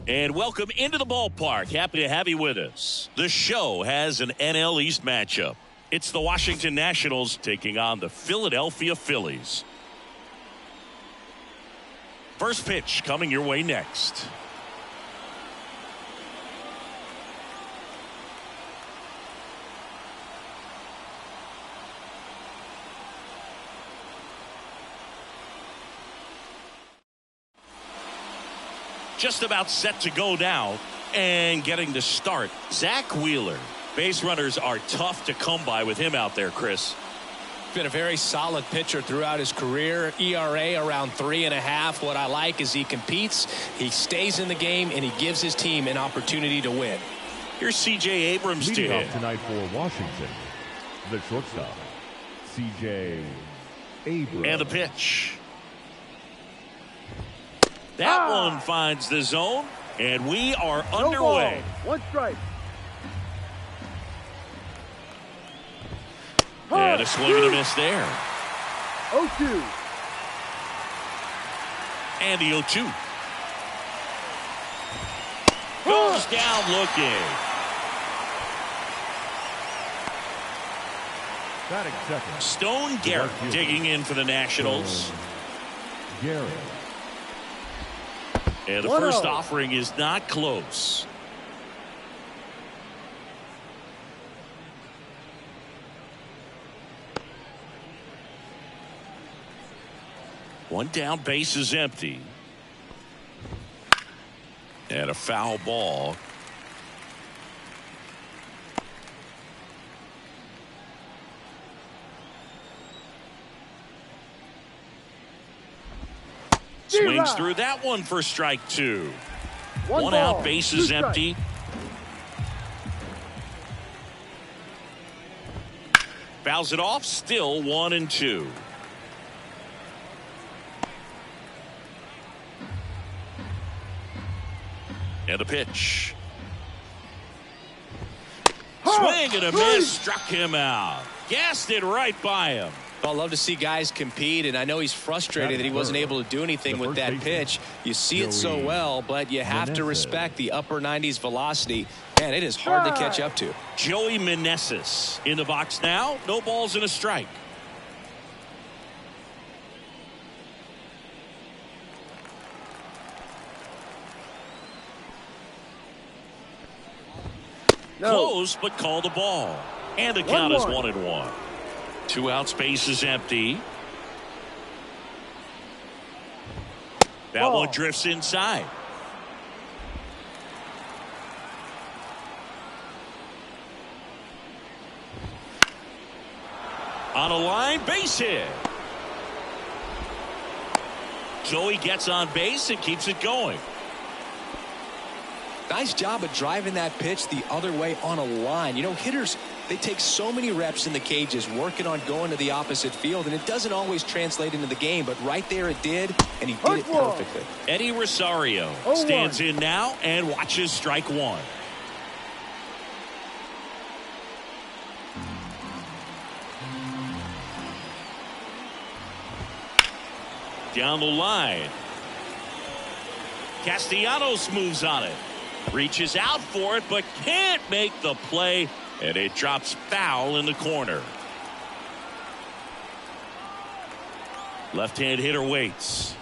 And welcome into the ballpark. Happy to have you with us. The show has an NL East matchup. It's the Washington Nationals taking on the Philadelphia Phillies. First pitch coming your way next. Just about set to go now, and getting to start, Zach Wheeler. Base runners are tough to come by with him out there, Chris. Been a very solid pitcher throughout his career. ERA around 3.5. What I like is he competes, he stays in the game, and he gives his team an opportunity to win. Here's C.J. Abrams to hit tonight for Washington, the shortstop, C.J. Abrams. And the pitch. That one finds the zone, and we are underway. One strike. And a swing and a miss there. 0-2. And the 0-2. Goes down looking. Batting second. Stone Garrett digging in for the Nationals. Garrett. And the first offering is not close. One down, base is empty. And a foul ball. Swings through that one for strike two. One out, base is empty. Fouls it off, still 1-2. And a pitch. Swing and a miss, struck him out. Gassed it right by him. I love to see guys compete, and I know he's frustrated that he wasn't able to do anything with that pitch. You see it so well, but you have to respect the upper 90s velocity, and it is hard to catch up to. Joey Meneses in the box now. No balls and a strike. Close, but called a ball. And the count is 1-1. 2 outs, base is empty. That one drifts inside. On a line, base hit. Joey gets on base and keeps it going. Nice job of driving that pitch the other way on a line. You know, hitters, they take so many reps in the cages working on going to the opposite field, and it doesn't always translate into the game, but right there it did, and he did it perfectly. Eddie Rosario stands in now and watches strike one. Down the line. Castellanos moves on it. Reaches out for it, but can't make the play, and it drops foul in the corner. Left-hand hitter waits.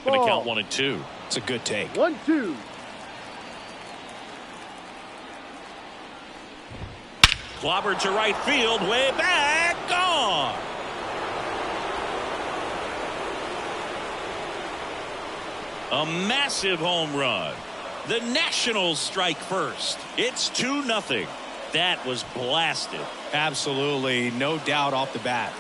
Going to count 1-2. It's a good take. 1-2. Clobbered to right field, way back, gone. A massive home run. The Nationals strike first. It's 2-0. That was blasted. Absolutely, no doubt off the bat.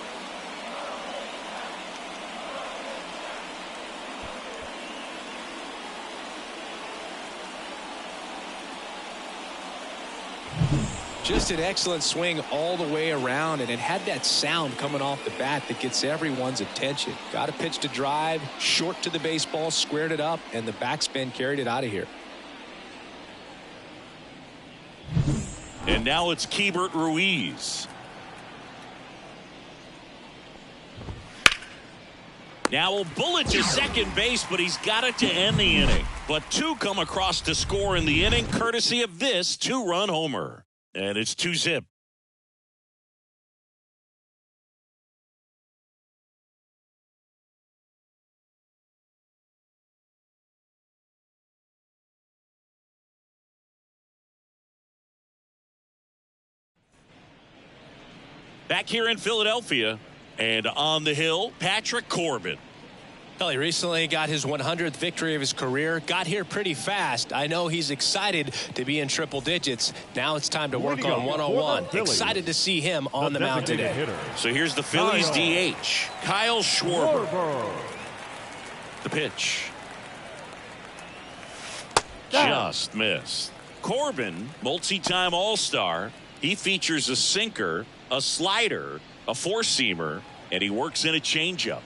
Just an excellent swing all the way around, and it had that sound coming off the bat that gets everyone's attention. Got a pitch to drive, short to the baseball, squared it up, and the backspin carried it out of here. And now it's Keibert Ruiz. Now will bullet to second base, but he's got it to end the inning. But two come across to score in the inning, courtesy of this two-run homer. And it's 2-zip. Back here in Philadelphia and on the hill, Patrick Corbin. Well, he recently got his 100th victory of his career. Got here pretty fast. I know he's excited to be in triple digits. Now it's time to work on 101. Excited to see him on the mound today. So here's the Phillies DH, Kyle Schwarber. The pitch. Just missed. Corbin, multi-time All-Star. He features a sinker, a slider, a four-seamer, and he works in a changeup.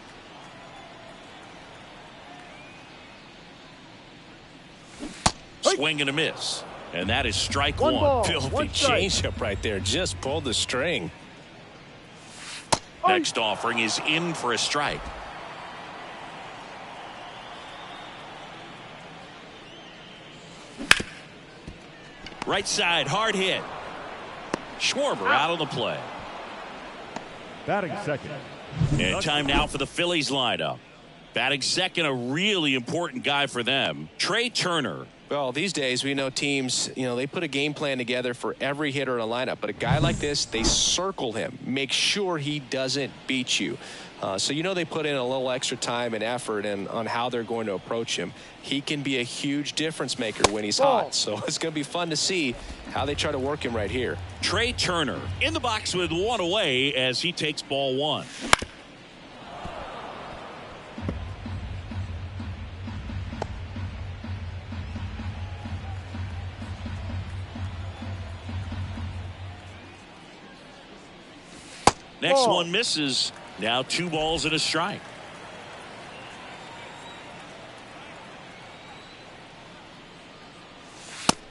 Swing and a miss. And that is strike one. Filthy changeup right there. Just pulled the string. Next offering is in for a strike. Right side, hard hit. Schwarber out on the play. Batting second. And time now for the Phillies lineup. Batting second, a really important guy for them, Trey Turner. Well, these days we know teams, they put a game plan together for every hitter in a lineup. But a guy like this, they circle him, make sure he doesn't beat you. So they put in a little extra time and effort on how they're going to approach him. He can be a huge difference maker when he's hot. So it's going to be fun to see how they try to work him right here. Trey Turner in the box with one away as he takes ball one. Next one misses. Now 2 balls and a strike.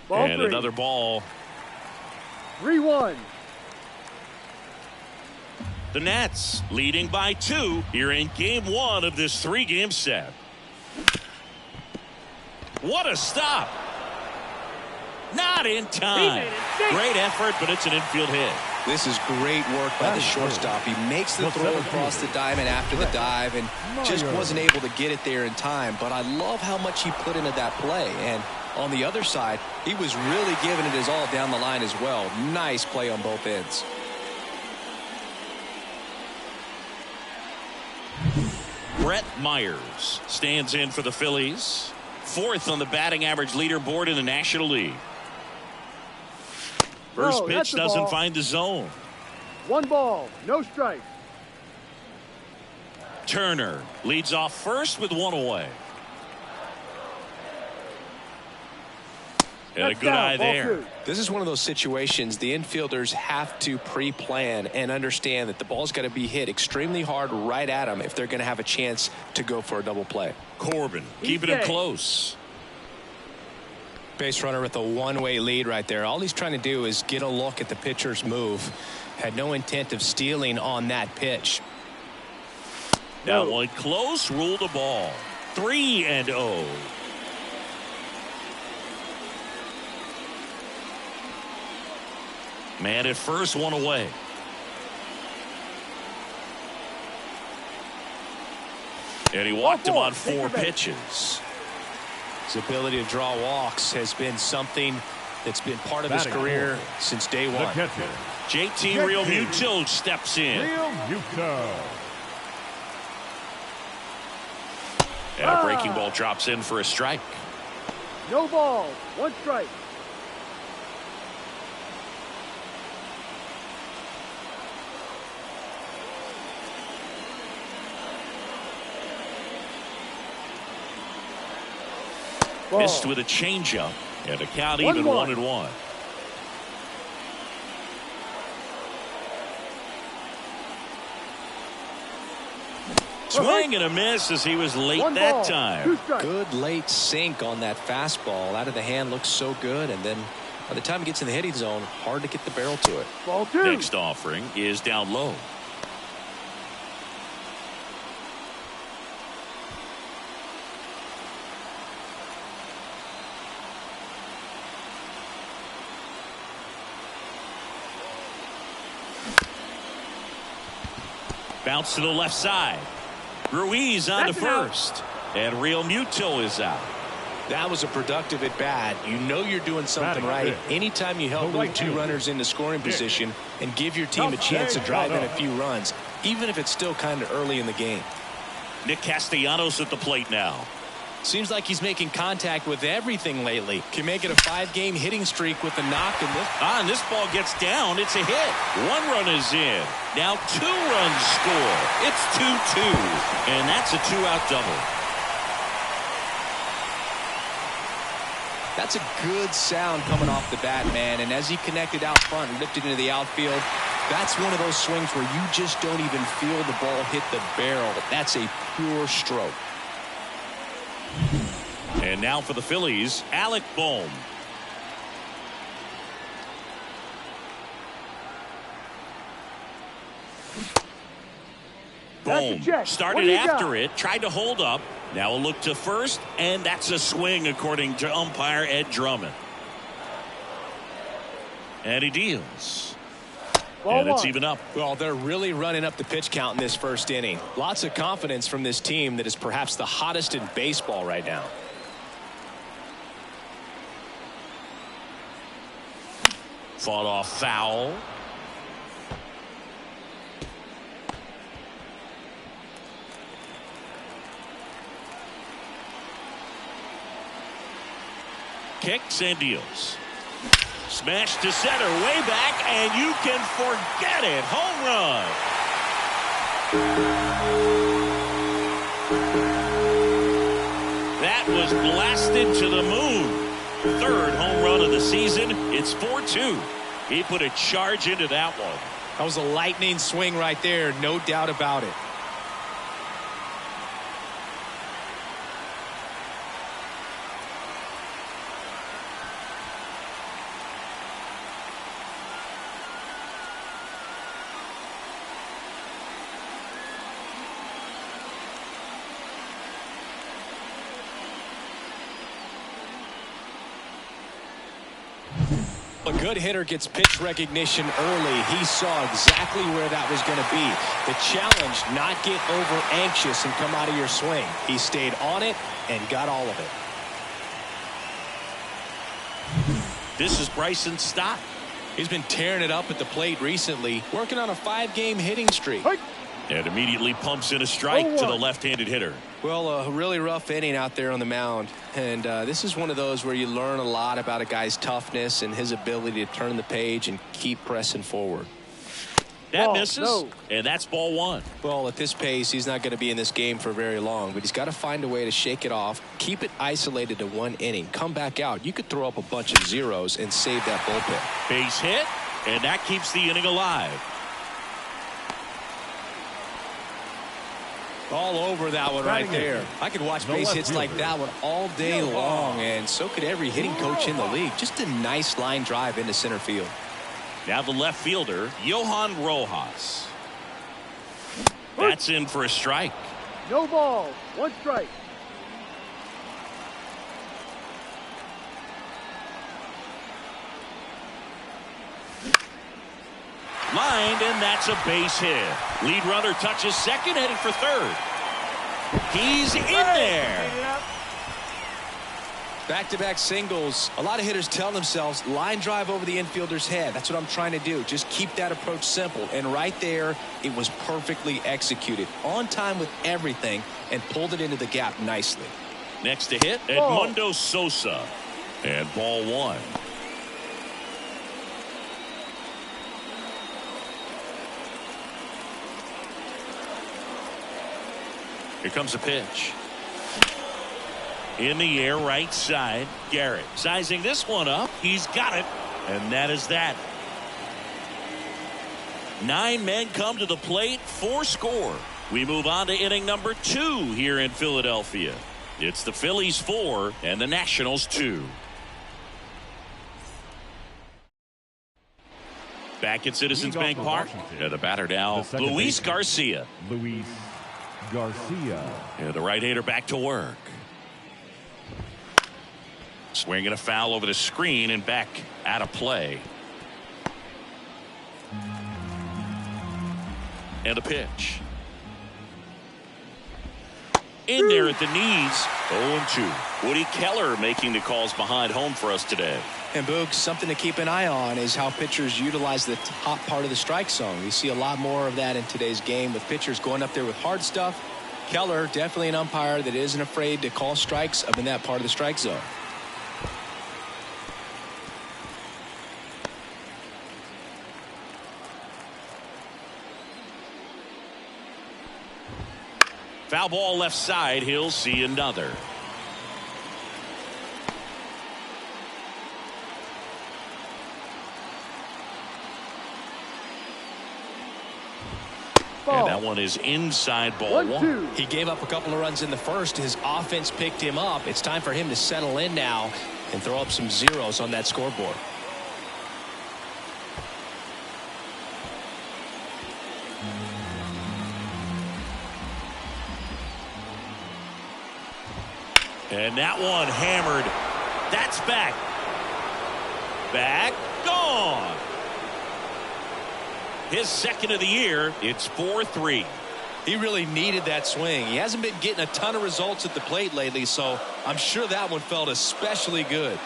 And another ball. 3-1. The Nats leading by 2 here in game 1 of this 3-game set. What a stop. Not in time. Great effort, but it's an infield hit. This is great work by the shortstop. He makes the throw across the diamond after the dive and just wasn't able to get it there in time. But I love how much he put into that play. And on the other side, he was really giving it his all down the line as well. Nice play on both ends. Brett Myers stands in for the Phillies. 4th on the batting average leaderboard in the National League. First pitch doesn't find the zone. 1 ball, no strike. Turner leads off first with 1 away. And a good eye there. This is one of those situations the infielders have to pre-plan and understand that the ball's got to be hit extremely hard right at them if they're going to have a chance to go for a double play. Corbin keeping it close. Base runner with a one-way lead right there. All he's trying to do is get a look at the pitcher's move. Had no intent of stealing on that pitch. That one close, ruled the ball. 3-0. Man at first, 1 away. And he walked him on 4 pitches. His ability to draw walks has been something that's been part of his career since day one. JT Realmuto steps in. And a breaking ball drops in for a strike. No ball, 1 strike. Missed with a changeup, and a count even 1-1. Swing and a miss as he was late that time. Good late sink on that fastball. Out of the hand looks so good, and then by the time it gets in the hitting zone, hard to get the barrel to it. Ball 2. Next offering is down low. Bounce to the left side. Ruiz on to first. And Real Muto is out. That was a productive at bat. You know you're doing something right anytime you help move two runners into scoring position and give your team a chance to drive in a few runs, even if it's still kind of early in the game. Nick Castellanos at the plate now. Seems like he's making contact with everything lately. Can make it a 5-game hitting streak with a knock in this. And this ball gets down. It's a hit. 1 run is in. Now 2 runs score. It's 2-2. And that's a 2-out double. That's a good sound coming off the bat, man. And as he connected out front and lifted into the outfield, that's one of those swings where you just don't even feel the ball hit the barrel. That's a pure stroke. And now for the Phillies, Alec Bohm. Bohm started after it, tried to hold up. Now a look to first, and that's a swing according to umpire Ed Drummond. And he deals. And it's even up. Well, they're really running up the pitch count in this first inning. Lots of confidence from this team that is perhaps the hottest in baseball right now. Fought off foul. Kicks and deals. Smash to center, way back, and you can forget it. Home run. That was blasted to the moon. 3rd home run of the season. It's 4-2. He put a charge into that one. That was a lightning swing right there, no doubt about it. A good hitter gets pitch recognition early. He saw exactly where that was going to be. The challenge, not get over anxious and come out of your swing. He stayed on it and got all of it. This is Bryson Stott. He's been tearing it up at the plate recently, working on a 5-game hitting streak. And immediately pumps in a strike to the left-handed hitter. Well, a really rough inning out there on the mound. And this is one of those where you learn a lot about a guy's toughness and his ability to turn the page and keep pressing forward. That misses, and that's ball 1. Well, at this pace, he's not going to be in this game for very long, but he's got to find a way to shake it off, keep it isolated to 1 inning, come back out. You could throw up a bunch of zeros and save that bullpen. Base hit, and that keeps the inning alive. All over that one right there. I could watch base hits like that one all day long, and so could every hitting coach in the league. Just a nice line drive into center field. Now the left fielder, Johan Rojas. That's in for a strike. No ball, 1 strike. Lined, and that's a base hit. Lead runner touches second, heading for third. He's in there. Back-to-back singles. A lot of hitters tell themselves line drive over the infielder's head. That's what I'm trying to do. Just keep that approach simple. And right there, it was perfectly executed. On time with everything and pulled it into the gap nicely. Next to hit, Edmundo Sosa. And ball 1. Here comes a pitch. In the air, right side. Garrett sizing this one up. He's got it. And that is that. 9 men come to the plate. 4 score. We move on to inning number 2 here in Philadelphia. It's the Phillies 4 and the Nationals 2. Back at Citizens Bank Park. The batter now, Luis Garcia. Luis Garcia. And the right-hander back to work. Swinging a foul over the screen and back out of play. And a pitch. In there at the knees. 0-2. Woody Keller making the calls behind home for us today. And Boog, something to keep an eye on is how pitchers utilize the top part of the strike zone. We see a lot more of that in today's game with pitchers going up there with hard stuff. Keller, definitely an umpire that isn't afraid to call strikes up in that part of the strike zone. Foul ball left side. He'll see another. And that one is inside ball one. He gave up a couple of runs in the first. His offense picked him up. It's time for him to settle in now and throw up some zeros on that scoreboard. And that one hammered. That's back. Back. Gone. His second of the year. It's 4-3. He really needed that swing. He hasn't been getting a ton of results at the plate lately, so I'm sure that one felt especially good.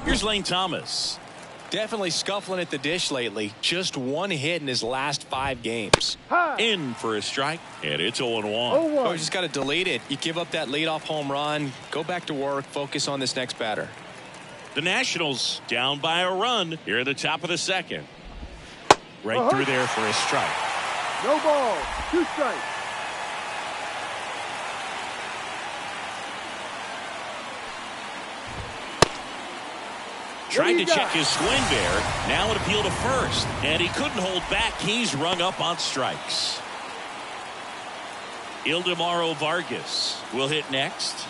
Here's Lane Thomas. Definitely scuffling at the dish lately. Just one hit in his last 5 games. In for a strike, and it's 0-1. Oh, you just got to delete it. You give up that leadoff home run. Go back to work. Focus on this next batter. The Nationals down by a run here at the top of the second. Right through there for a strike. No ball. 2 strikes. Tried to check his swing there. Now an appeal to first. And he couldn't hold back. He's rung up on strikes. Ildemaro Vargas will hit next.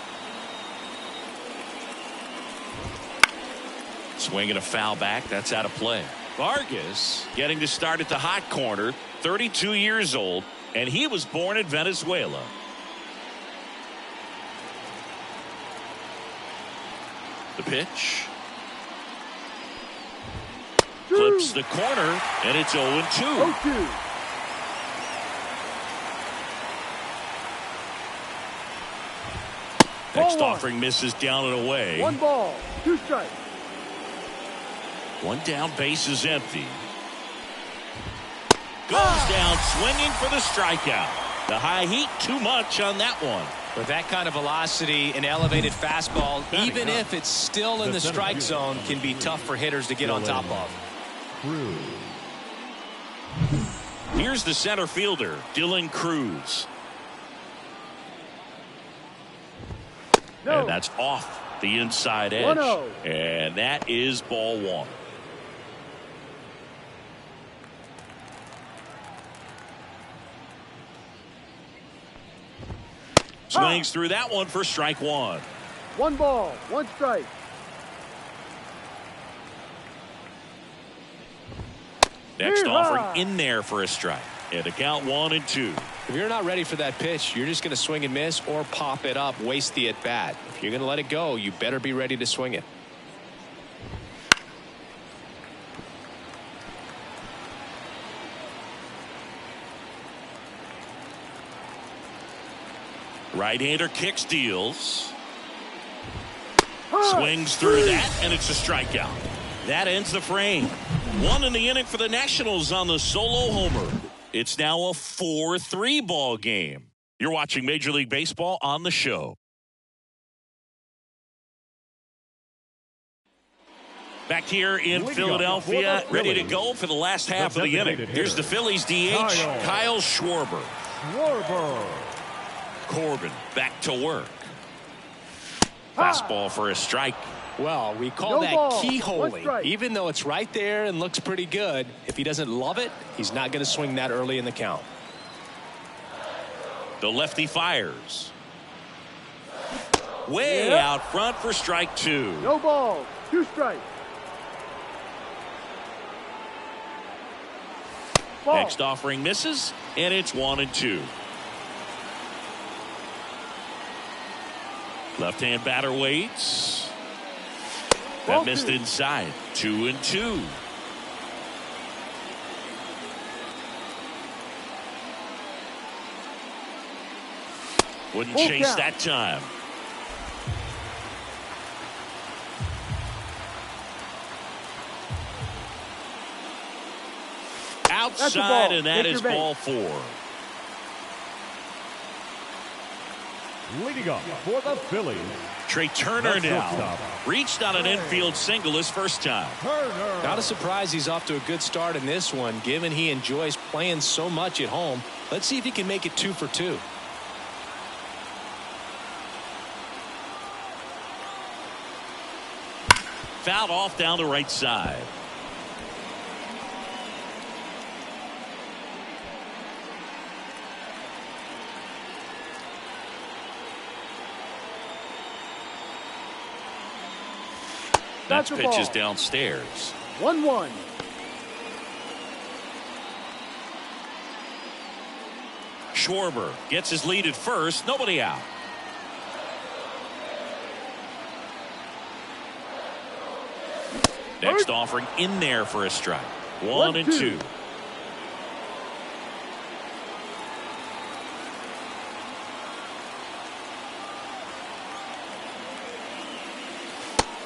Swinging a foul back. That's out of play. Vargas getting to start at the hot corner. 32 years old. And he was born in Venezuela. The pitch. Flips the corner, and it's 0-2. 0-2. Next offering misses down and away. 1 ball, 2 strikes. 1 down, base is empty. Goes down swinging for the strikeout. The high heat, too much on that one. With that kind of velocity, an elevated fastball, even if it's still in the strike zone, can be tough for hitters to get on top of. Here's the center fielder, Dylan Cruz. No. And that's off the inside edge. 1-0. And that is ball 1. Swings through that one for strike 1. 1 ball, 1 strike. Next offering in there for a strike. And to count 1-2. If you're not ready for that pitch, you're just going to swing and miss or pop it up, waste the at bat. If you're going to let it go, you better be ready to swing it. Right-hander kicks, deals. Swings through that, and it's a strikeout. That ends the frame. 1 in the inning for the Nationals on the solo homer. It's now a 4-3 ball game. You're watching Major League Baseball on the show. Back here in Philadelphia, ready to go for the last half of the inning. Here's the Phillies DH, Kyle Schwarber. Corbin back to work. Fastball for a strike. Well, we call that keyholing. Even though it's right there and looks pretty good, if he doesn't love it, he's not going to swing that early in the count. The lefty fires. Way out front for strike 2. No balls. 2 strikes. Ball. Next offering misses, and it's 1-2. Left-hand batter waits. That missed inside. 2-2. Wouldn't chase that time. Outside, and that is ball 4. Leading up for the Phillies, Trey Turner now reached on an infield single his first time. Not a surprise he's off to a good start in this one, given he enjoys playing so much at home. Let's see if he can make it 2 for 2. Fouled off down the right side. Next pitch is downstairs. 1-1. Schwarber gets his lead at first. Nobody out. Next offering in there for a strike. 1-2.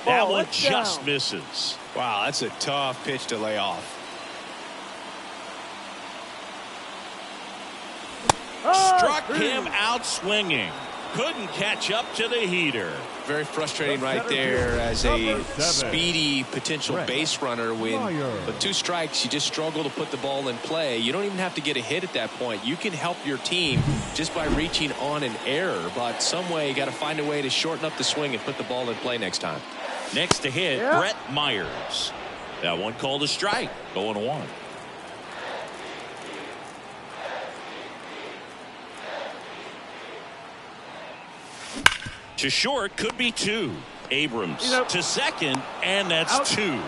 That one just misses. Wow, that's a tough pitch to lay off. Struck him out swinging. Couldn't catch up to the heater. Very frustrating right there as a speedy potential base runner. With 2 strikes, you just struggle to put the ball in play. You don't even have to get a hit at that point. You can help your team just by reaching on an error. But some way, you got to find a way to shorten up the swing and put the ball in play next time. Next to hit, Brett Myers. That one called a strike. 0-1. To short, could be 2. Abrams to second, and that's 2.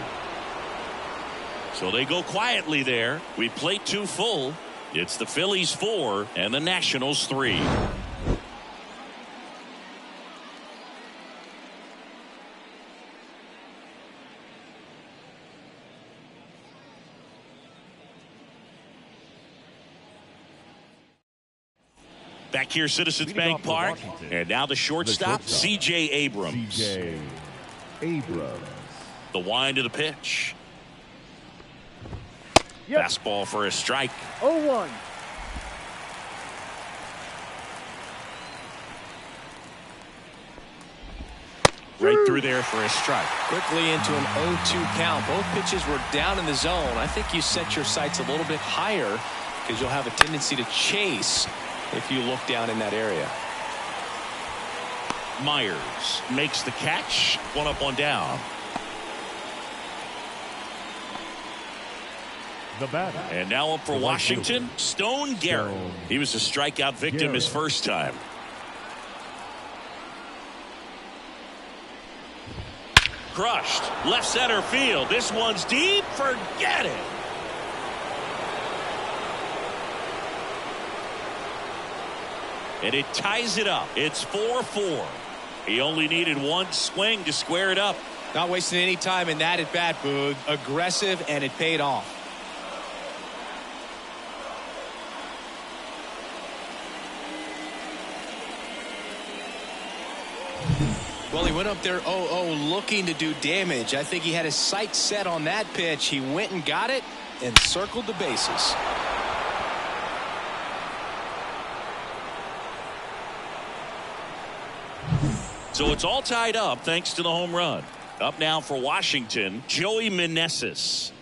So they go quietly there. We play 2 full. It's the Phillies 4 and the Nationals 3. Back here, Citizens Bank Park, and now the shortstop, C.J. Abrams. C.J. Abrams. The wind of the pitch. Fastball for a strike. 0-1. Right through there for a strike. Quickly into an 0-2 count. Both pitches were down in the zone. I think you set your sights a little bit higher because you'll have a tendency to chase if you look down in that area. Myers makes the catch. 1 up, 1 down. The batter. And now up for Washington, Stone Garrett. He was a strikeout victim his first time. Crushed. Left center field. This one's deep. Forget it. And it ties it up. It's 4-4. He only needed 1 swing to square it up. Not wasting any time in that at bat, Boog. Aggressive, and it paid off. Well, he went up there 0-0 looking to do damage. I think he had his sights set on that pitch. He went and got it and circled the bases. So it's all tied up thanks to the home run. Up now for Washington, Joey Meneses.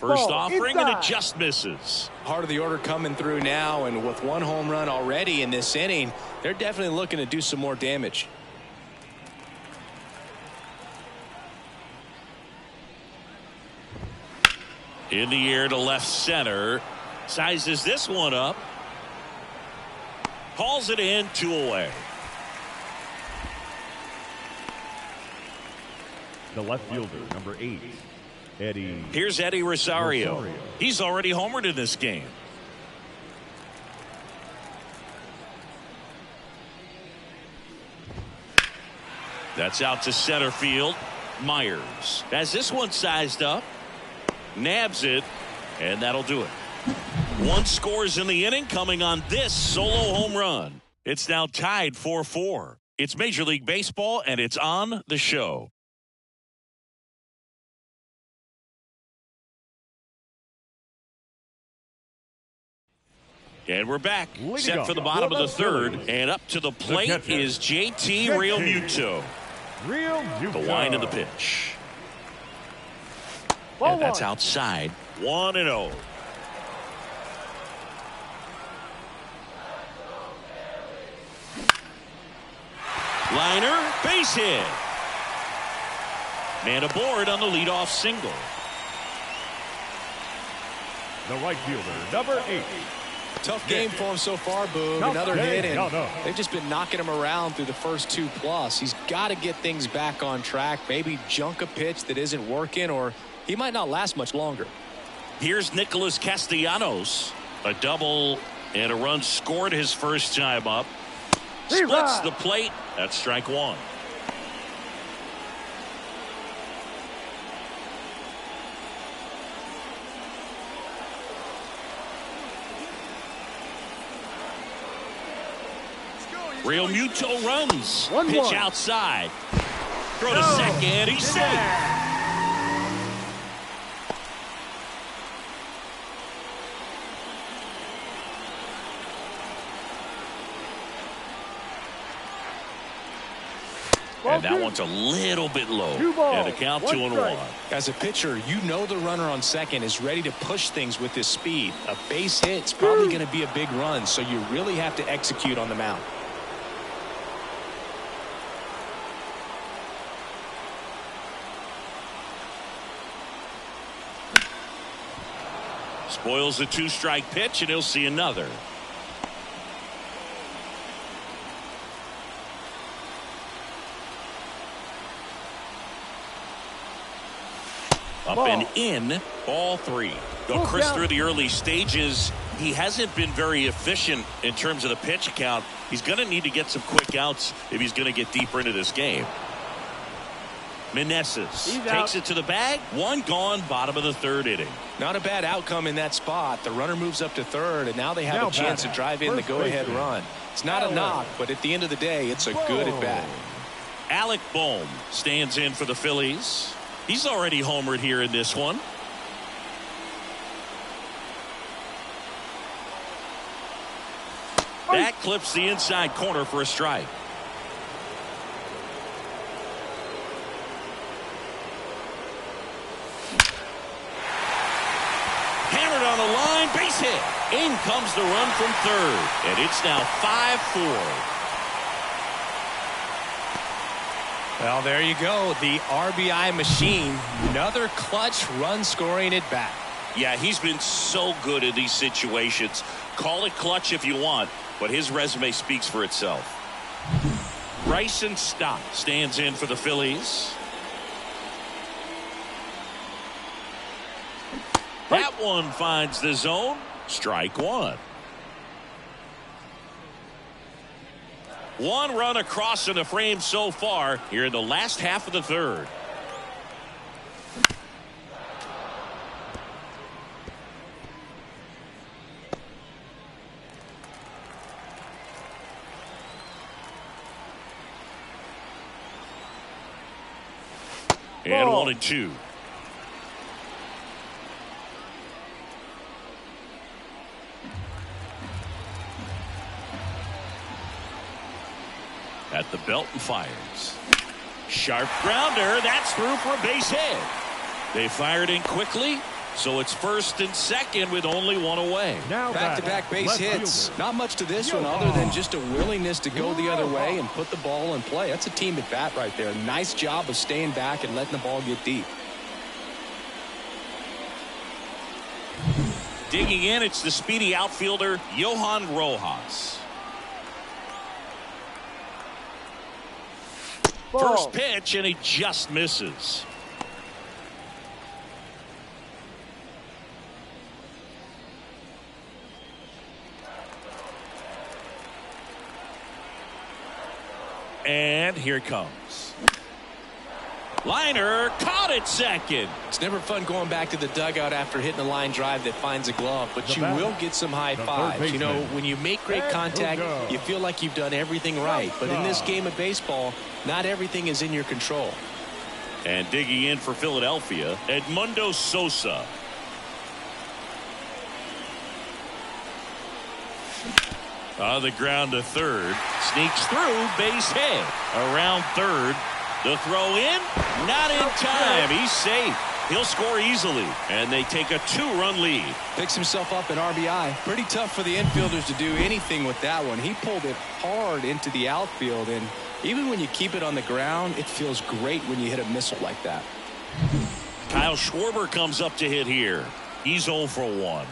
First offering, and it just misses. Part of the order coming through now, and with 1 home run already in this inning, they're definitely looking to do some more damage. In the air to left center. Sizes this one up. Calls it in, 2 away. The left fielder, number 8, Eddie. Here's Eddie Rosario. He's already homered in this game. That's out to center field. Myers has this one sized up. Nabs it, and that'll do it. 1 scores in the inning coming on this solo home run. It's now tied 4-4. It's Major League Baseball, and it's on the show. And we're back, set for the bottom of the third, and up to the plate is JT Realmuto. The line of the pitch. And that's outside. 1-0. Liner, base hit. Man aboard on the leadoff single. The right fielder, number 8. Tough game for him so far, Boog. Another hit, and they've just been knocking him around through the first 2+. He's got to get things back on track, maybe junk a pitch that isn't working, or he might not last much longer. Here's Nicholas Castellanos. A double and a run scored his first time up. Splits the plate. That's strike 1. Realmuto runs. Pitch outside. Throw to second. He's safe. And that one's a little bit low. And a count 2-1. As a pitcher, you know the runner on second is ready to push things with his speed. A base hit's probably going to be a big run, so you really have to execute on the mound. Spoils the 2-strike pitch, and he'll see another. Up and in, ball 3. Though Chris, through the early stages, he hasn't been very efficient in terms of the pitch count. He's going to need to get some quick outs if he's going to get deeper into this game. Meneses takes it to the bag. 1 gone, bottom of the 3rd inning. Not a bad outcome in that spot. The runner moves up to 3rd, and now they have a chance to drive in the go-ahead run. It's not a knock, but at the end of the day, it's a good at-bat. Alec Bohm stands in for the Phillies. He's already homered here in this one. That clips the inside corner for a strike. Hammered on the line, base hit. In comes the run from 3rd, and it's now 5-4. Well, there you go. The RBI machine. Another clutch run-scoring at bat. Yeah, he's been so good in these situations. Call it clutch if you want, but his resume speaks for itself. Bryson Stott stands in for the Phillies. That one finds the zone. Strike 1. 1 run across in the frame so far here in the last half of the 3rd. And 1-2. At the belt and fires. Sharp grounder. That's through for a base hit. They fired in quickly, so it's 1st and 2nd with only 1 away. Now back-to-back base hits. Not much to this one other than just a willingness to go the other way and put the ball in play. That's a team at bat right there. Nice job of staying back and letting the ball get deep. Digging in, it's the speedy outfielder Johan Rojas. First pitch, and he just misses. And here it comes. Liner caught it second. It's never fun going back to the dugout after hitting a line drive that finds a glove, but you will get some high fives. You know, when you make great contact, you feel like you've done everything right. But in this game of baseball, not everything is in your control. And digging in for Philadelphia, Edmundo Sosa. On the ground to third. Sneaks through, base hit. Around third. The throw in, not in time. He's safe. He'll score easily, and they take a 2-run lead. Picks himself up an RBI. Pretty tough for the infielders to do anything with that one. He pulled it hard into the outfield, and even when you keep it on the ground, it feels great when you hit a missile like that. Kyle Schwarber comes up to hit here. He's 0 for 1.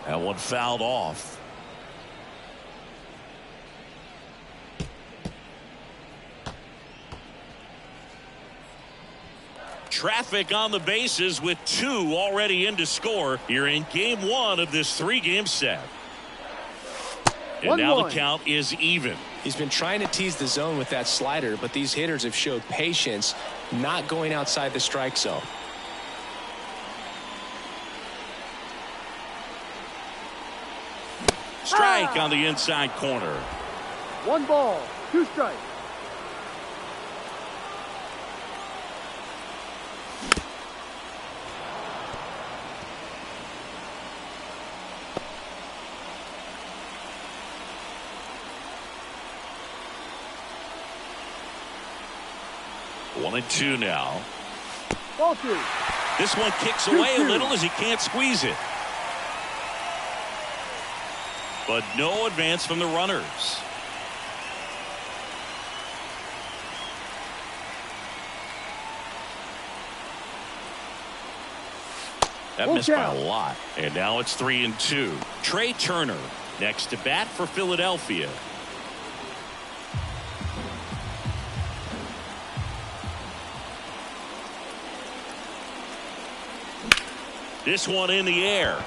That one fouled off. Traffic on the bases with 2 already in to score here in game 1 of this 3-game set. And now the count is even. He's been trying to tease the zone with that slider, but these hitters have showed patience, not going outside the strike zone. Strike on the inside corner. 1 ball, 2 strikes. One and 2 now. Ball 2. This one kicks away a little as he can't squeeze it. But no advance from the runners. That missed by a lot. And now it's 3 and 2. Trey Turner next to bat for Philadelphia. This one in the air.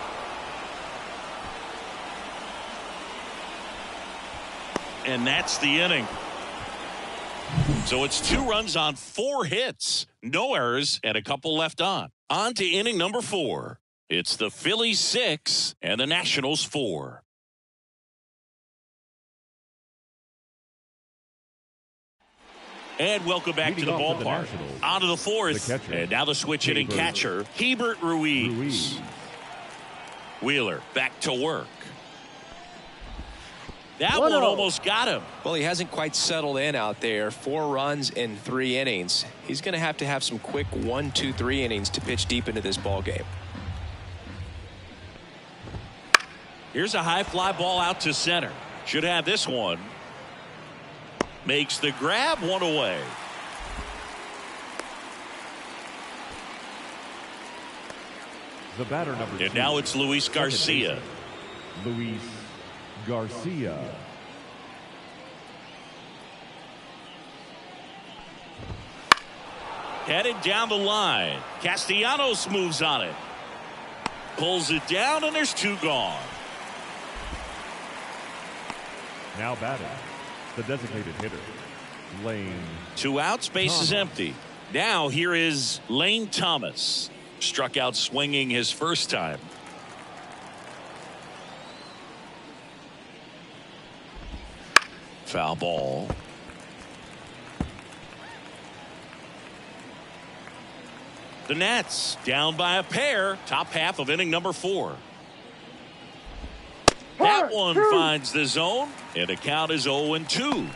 And that's the inning. So it's 2 runs on 4 hits. No errors and a couple left on. On to inning number 4. It's the Phillies 6 and the Nationals 4. And welcome back to the ballpark. On to the 4th. And now the switch hitting catcher, Hebert Ruiz. Wheeler back to work. That one almost got him. Well, he hasn't quite settled in out there. 4 runs in 3 innings. He's going to have some quick 1, 2, 3 innings to pitch deep into this ball game. Here's a high fly ball out to center. Should have this one. Makes the grab, 1 away. The batter number 2. And now it's Luis Garcia. Luis Garcia. Headed down the line. Castellanos moves on it. Pulls it down, and there's 2 gone. Now batting, the designated hitter, Lane. 2 outs, base is empty. Now here is Lane Thomas. Struck out swinging his first time. Foul ball. The Nats down by a pair. Top half of inning number 4. That one finds the zone, and the count is 0 and 2.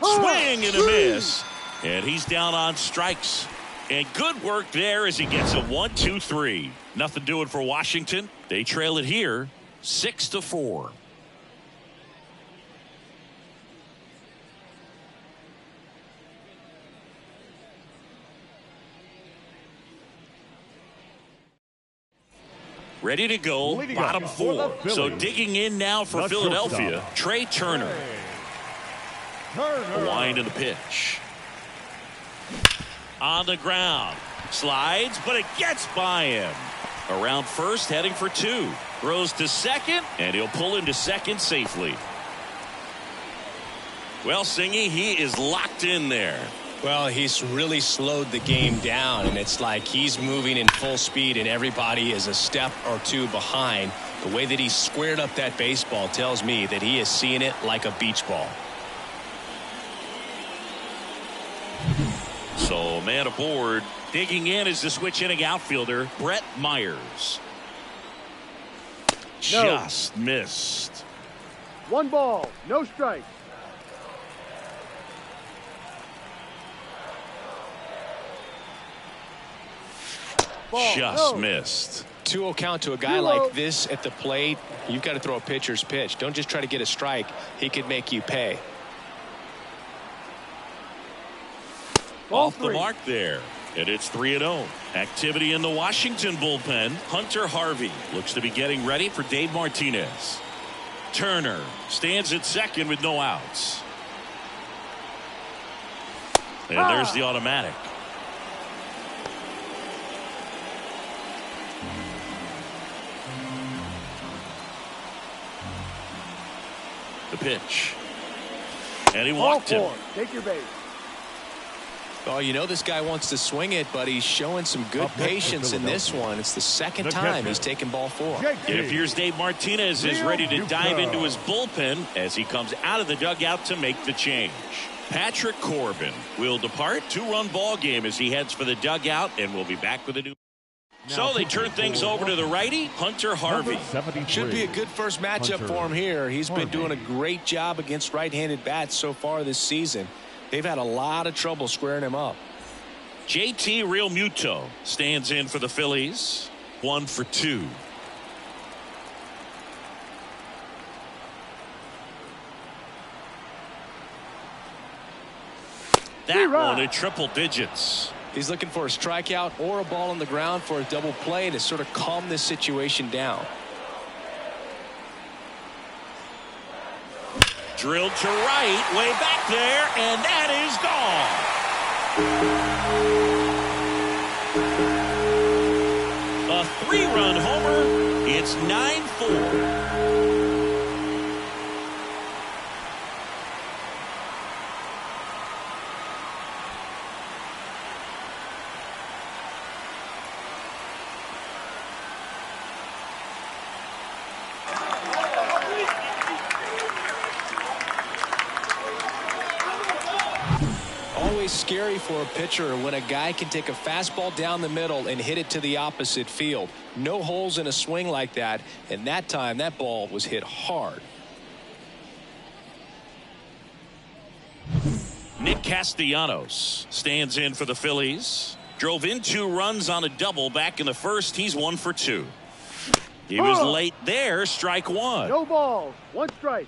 Swing and a miss. And he's down on strikes. And good work there as he gets a 1-2-3. Nothing doing for Washington. They trail it here 6-4. Ready to go, Leading bottom up for the 4. Phillies, So digging in now for the Philadelphia, shortstop, Trey Turner. Turner. A wind of the pitch. On the ground. Slides, but it gets by him. Around first, heading for 2. Throws to second, and he'll pull into second safely. Well, Singy, he is locked in there. Well, he's really slowed the game down, and it's like he's moving in full speed, and everybody is a step or 2 behind. The way that he squared up that baseball tells me that he is seeing it like a beach ball. So, man aboard. Digging in is the switch inning outfielder, Brett Myers. No. Just missed. 1 ball, no strikes. Ball, Just no. missed. 2-0 count to a guy 2-0. like this at the plate. You've got to throw a pitcher's pitch. Don't just try to get a strike. He could make you pay. Ball Off the 3. mark there. And it's 3-0. Activity in the Washington bullpen. Hunter Harvey looks to be getting ready for Dave Martinez. Turner stands at second with no outs. And there's the automatic. The pitch. And he Ball walked him. 4. Take your base. Oh, you know this guy wants to swing it, but he's showing some good Up next for patience in this one. It's the second The time catcher, he's taken ball 4. JT. It appears Dave Martinez is ready to dive into his bullpen as he comes out of the dugout to make the change. Patrick Corbin will depart. 2-run ball game as he heads for the dugout, and we'll be back with a new. So they turn things over to the righty, Hunter Harvey. Number 73, Should be a good first matchup Hunter for him here. He's been Harvey. doing a great job against right-handed bats so far this season. They've had a lot of trouble squaring him up. JT Realmuto stands in for the Phillies. 1 for 2. That one at triple digits. He's looking for a strikeout or a ball on the ground for a double play to sort of calm this situation down. Drilled to right, way back there, and that is gone. A 3-run homer. It's 9-4. Always scary for a pitcher when a guy can take a fastball down the middle and hit it to the opposite field. No holes in a swing like that, and that time that ball was hit hard. Nick Castellanos stands in for the Phillies. Drove in 2 runs on a double back in the first. He's 1 for 2. He was late there. Strike 1. No balls, 1 strike.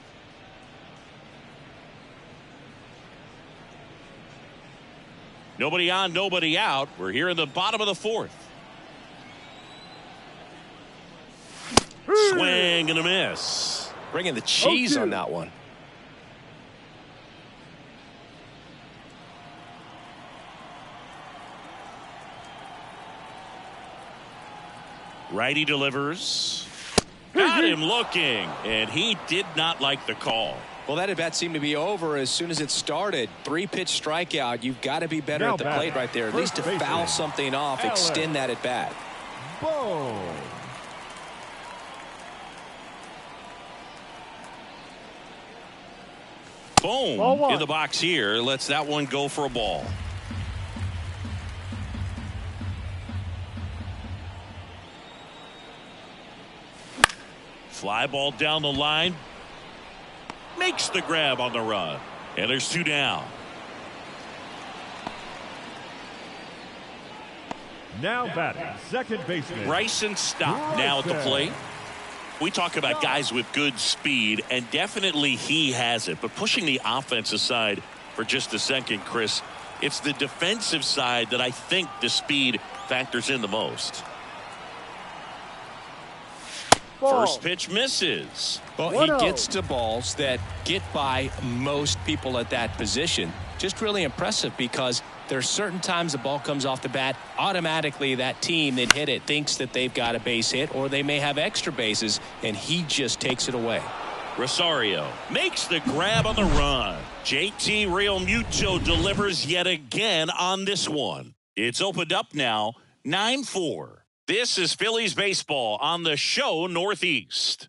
Nobody on, nobody out. We're here in the bottom of the 4th. Swing and a miss. Bringing the cheese on that one. Righty delivers. Got him looking, and he did not like the call. Well, that at bat seemed to be over as soon as it started. 3-pitch strikeout. You've got to be better Now at the plate right there. At least to first foul baseman, something off, Allen. extend that at bat. Boom. Boom. Ball 1. In the box here. Lets that one go for a ball. Fly ball down the line. Makes the grab on the run. And there's 2 down. Now batting, second baseman. Bryson Stott now at the plate. We talk about guys with good speed, and definitely he has it. But pushing the offensive side for just a second, Chris, it's the defensive side that I think the speed factors in the most. Ball. First pitch misses. Well, he 1-0. gets to balls that get by most people at that position. Just really impressive because there's certain times the ball comes off the bat, automatically that team that hit it thinks that they've got a base hit or they may have extra bases, and he just takes it away. Rosario makes the grab on the run. JT Realmuto delivers yet again on this one. It's opened up now, 9-4. This is Phillies baseball on the show Northeast.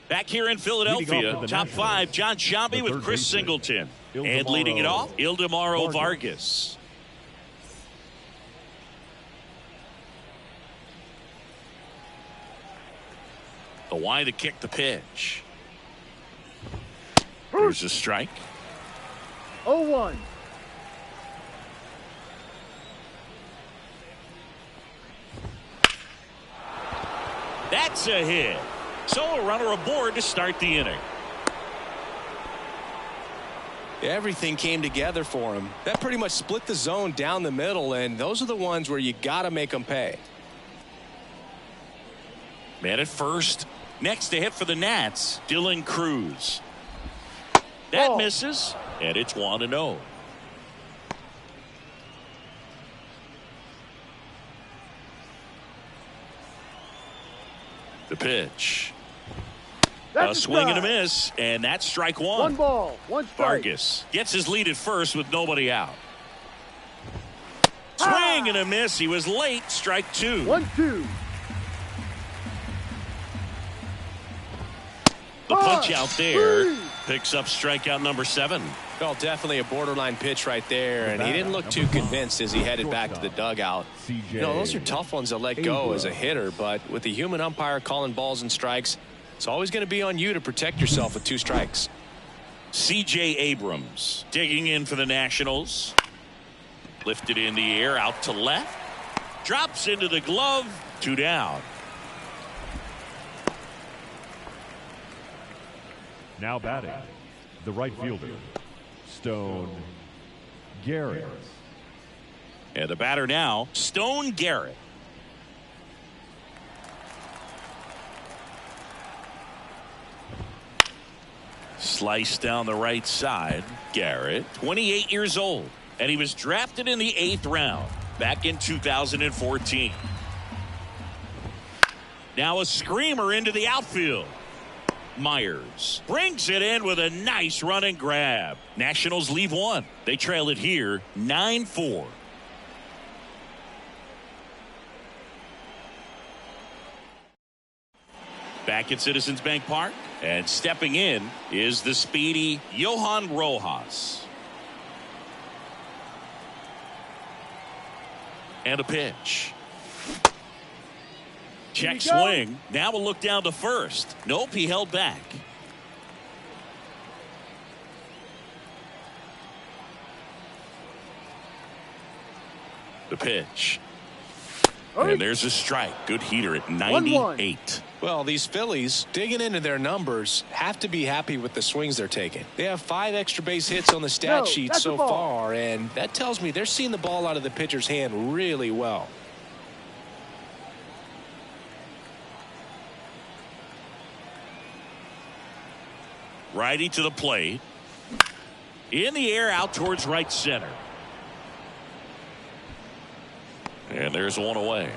Back here in Philadelphia, top five, John Sciambi with Chris Singleton. And leading it off, Ildemaro Vargas. The wide to kick the pitch. Here's a strike. 0-1. That's a hit. So a runner aboard to start the inning. Everything came together for him. That pretty much split the zone down the middle, and those are the ones where you got to make them pay. Man at first. Next to hit for the Nats, Dylan Cruz. That misses, and it's 1-0. The pitch. That's A swing and a strike. miss, and that's strike one. 1 ball, 1 strike. Vargas gets his lead at first with nobody out. Swing and a miss. He was late. Strike two. 1-2. The punch out there picks up strikeout number 7. Well, definitely a borderline pitch right there, and he didn't look too convinced as he headed back to the dugout. You know, those are tough ones to let go as a hitter, but with the human umpire calling balls and strikes, it's always going to be on you to protect yourself with 2 strikes. C.J. Abrams digging in for the Nationals. Lifted in the air out to left. Drops into the glove. 2 down. Now batting, the right fielder, Stone Garrett. And the batter now, Stone Garrett. Slice down the right side. Garrett, 28 years old, and he was drafted in the 8th round back in 2014. Now a screamer into the outfield. Myers brings it in with a nice run and grab. Nationals leave 1. They trail it here 9-4. Back at Citizens Bank Park, and stepping in is the speedy Johan Rojas. And a pitch. Check swing. Now we'll look down to first. Nope, he held back. The pitch. And there's a strike. Good heater at 98. Well, these Phillies, digging into their numbers, have to be happy with the swings they're taking. They have 5 extra base hits on the stat sheet so far, and that tells me they're seeing the ball out of the pitcher's hand really well. Righty to the plate. In the air out towards right center. And there's one away.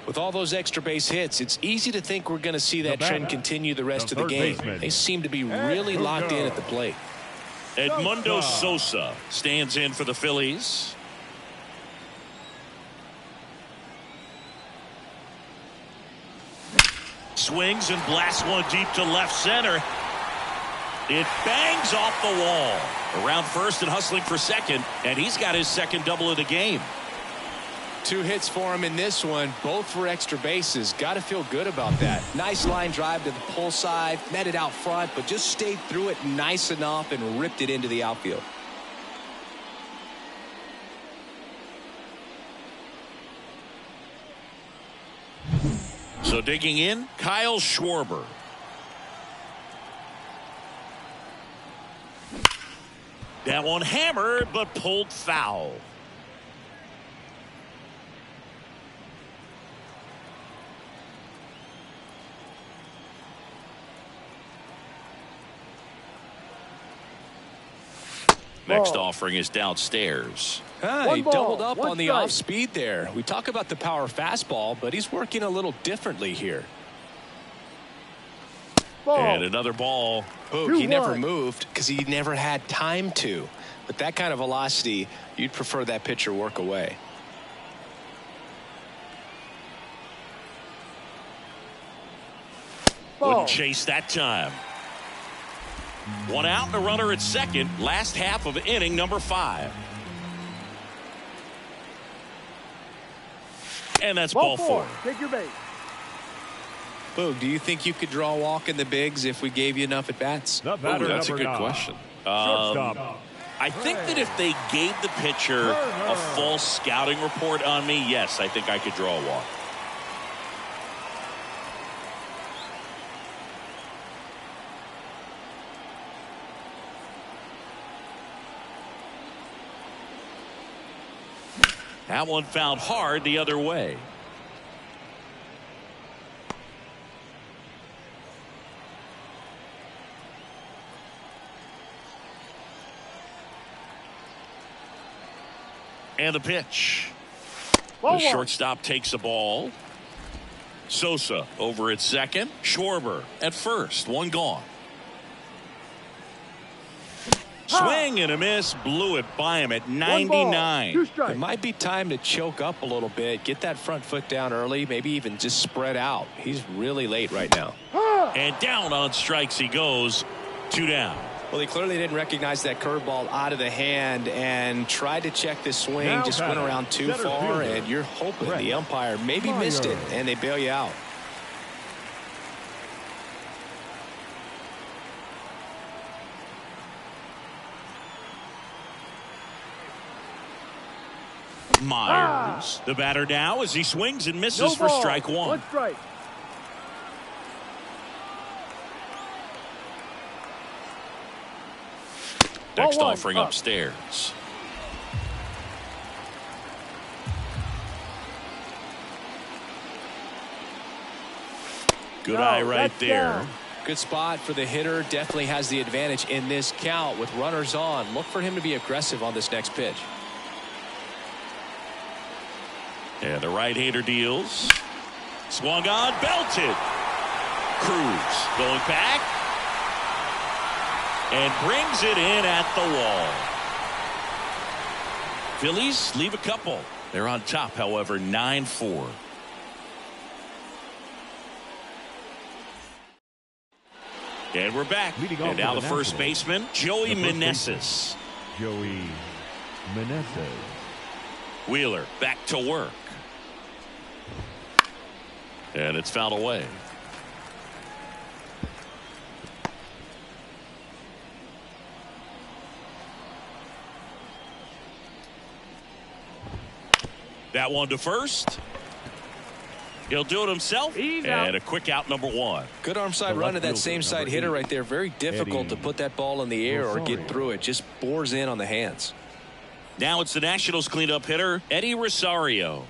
With all those extra base hits, it's easy to think we're going to see that trend continue the rest of the game. They seem to be really locked in at the plate. Edmundo Sosa stands in for the Phillies. Swings and blasts one deep to left center. It bangs off the wall. Around first and hustling for second, and he's got his second double of the game. 2 hits for him in this one, both for extra bases. Got to feel good about that. Nice line drive to the pull side, met it out front, but just stayed through it nice enough and ripped it into the outfield. So digging in, Kyle Schwarber. That one hammered but pulled foul. Next offering is downstairs. He doubled up one on the strike. off speed there. We talk about the power fastball, but he's working a little differently here. Ball. And another ball. Boog, he never 2-1. moved because he never had time to. With that kind of velocity, you'd prefer that pitcher work away. Ball. Wouldn't chase that time. One out and a runner at second. Last half of inning number 5. And that's ball 4. Take your base. Boog, do you think you could draw a walk in the bigs if we gave you enough at bats? The batter, That's a number good 9. question. Shortstop. I think that if they gave the pitcher a full scouting report on me, yes, I think I could draw a walk. That one found hard the other way. And the pitch. Ball The 1. shortstop takes the ball. Sosa over at second. Schwarber at first. One gone. Swing and a miss. Blew it by him at 1 99. ball, 2 It strikes. might be time to choke up a little bit, get that front foot down early, maybe even just spread out. He's really late right now. And down on strikes he goes. 2 down. Well, he clearly didn't recognize that curveball out of the hand and tried to check the swing, Now just went batting, around too center far, fielder, and you're hoping Brett the umpire maybe Meyer. missed it, and they bail you out. Myers. The batter now as he swings and misses No for ball. strike 1. 1 strike. Next Ball 1, offering up. upstairs. Good No, eye right that's there. down. Good spot for the hitter. Definitely has the advantage in this count with runners on. Look for him to be aggressive on this next pitch. And the right-hander deals. Swung on, belted. Cruz going back. And brings it in at the wall. Phillies leave a couple. They're on top, however, 9-4. And we're back. Leading off And now for the the first Nationals, baseman, Joey the first Meneses. Joey Meneses. Wheeler back to work. And it's fouled away. That one to first. He'll do it himself. He's and out. a quick out number 1. Good arm side The run left to that fielder, same side number hitter 8, right there. Very difficult to Eddie put that ball in the air or get Rosario. through it. Just bores in on the hands. Now it's the Nationals cleanup hitter, Eddie Rosario.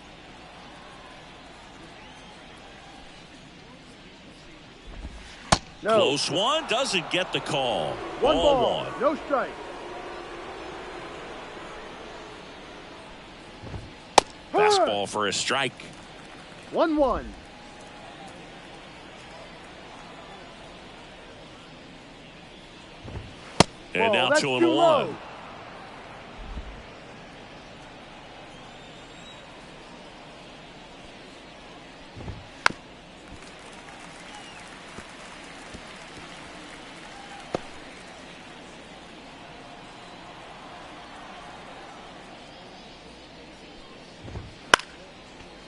No. Close one, doesn't get the call. 1 ball. Ball 1. No strike. Fastball for a strike. 1-1. And Ball, now that's 2 too and 1. low.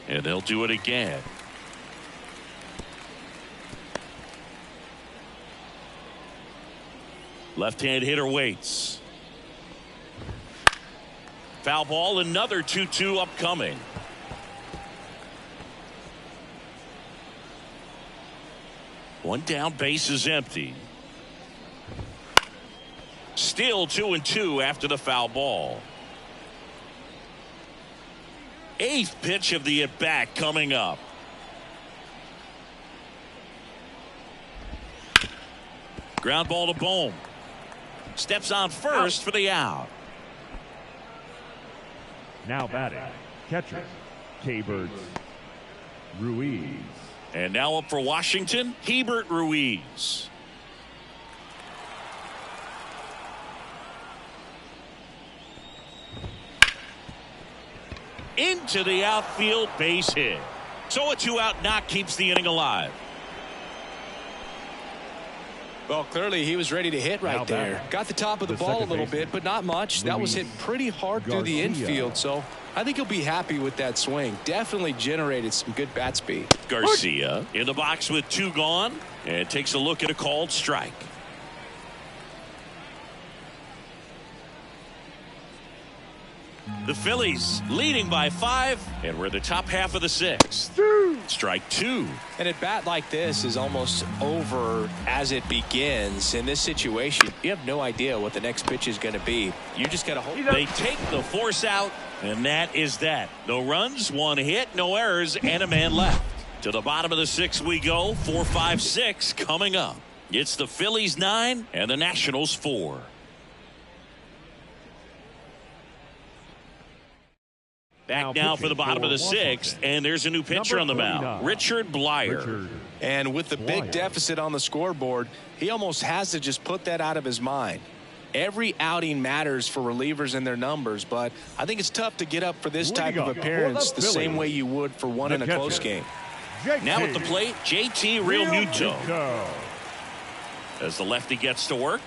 And they'll do it again. Left-hand hitter waits. Foul ball, another 2-2 upcoming. One down, base is empty. Still 2-2 after the foul ball. 8th pitch of the at-bat coming up. Ground ball to Bohm. Steps on first for the out. Now batting, catcher, K-Birds Ruiz. And now up for Washington, Hebert Ruiz. Into the outfield, base hit. So a 2-out knock keeps the inning alive. Well, clearly he was ready to hit right there. Got the top of the ball a little bit, but not much. That was hit pretty hard through the infield, so I think he'll be happy with that swing. Definitely generated some good bat speed. Garcia in the box with 2 gone and takes a look at a called strike. The Phillies leading by 5, and we're in the top half of the 6th. Strike 2. And at bat like this is almost over as it begins. In this situation, you have no idea what the next pitch is going to be. You just got to hope. They take the force out, and that is that. No runs, 1 hit, no errors, and a man left. To the bottom of the 6th we go. 4, 5, 6 coming up. It's the Phillies 9 and the Nationals 4. Back now for the bottom of the 6th, and there's a new pitcher on the mound, Richard Blyer. And with the big deficit on the scoreboard, he almost has to just put that out of his mind. Every outing matters for relievers and their numbers, but I think it's tough to get up for this type of appearance the same way you would for one in a close game. Now at the plate, JT Realmuto. As the lefty gets to work,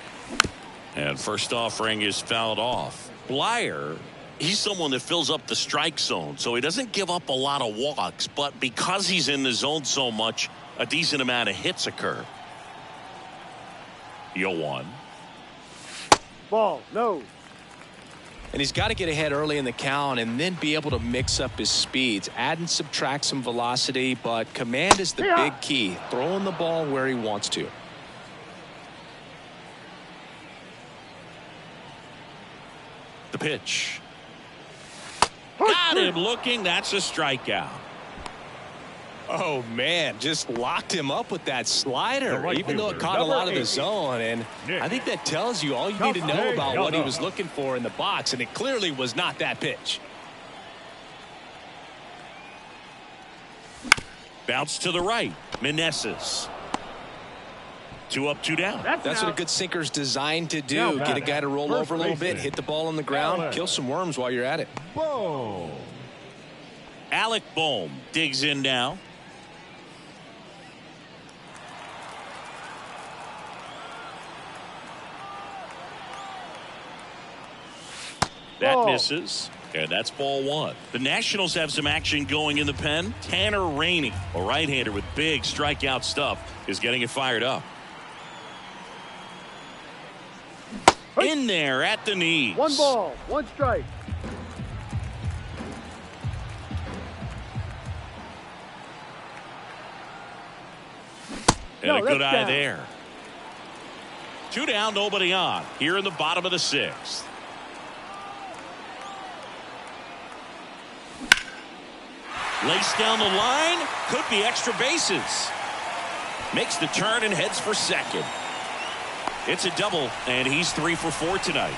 and first offering is fouled off. Blyer, he's someone that fills up the strike zone, so he doesn't give up a lot of walks, but because he's in the zone so much, a decent amount of hits occur. 0-1. Ball, no. And he's got to get ahead early in the count and then be able to mix up his speeds, add and subtract some velocity, but command is the big key. Throwing the ball where he wants to. The pitch. Got him looking. That's a strikeout. Oh, man, just locked him up with that slider, even though it caught a lot of the zone. And I think that tells you all you need to know about what he was looking for in the box, and it clearly was not that pitch. Bounce to the right. Meneses. 2 up, 2 down. That's what a good sinker's designed to do. Get a guy to roll over a little bit, hit the ball on the ground, kill some worms while you're at it. Boom. Alec Bohm digs in now. That misses. And that's ball 1. The Nationals have some action going in the pen. Tanner Rainey, a right-hander with big strikeout stuff, is getting it fired up. In there at the knees. 1 ball, 1 strike. And a good eye there. 2 down, nobody on. Here in the bottom of the 6th. Laced down the line. Could be extra bases. Makes the turn and heads for second. It's a double, and he's 3 for 4 tonight.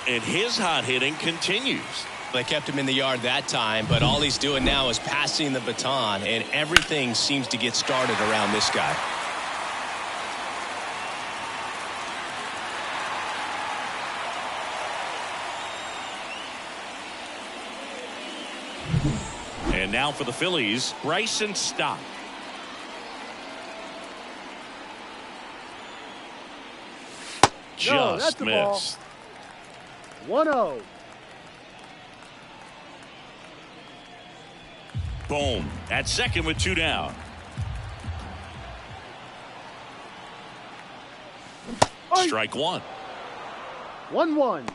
And his hot hitting continues. They kept him in the yard that time, but all he's doing now is passing the baton, and everything seems to get started around this guy. And now for the Phillies, Bryson Stott. Just missed. 1-0. Boom. At second with 2 down. Strike 1. 1-1.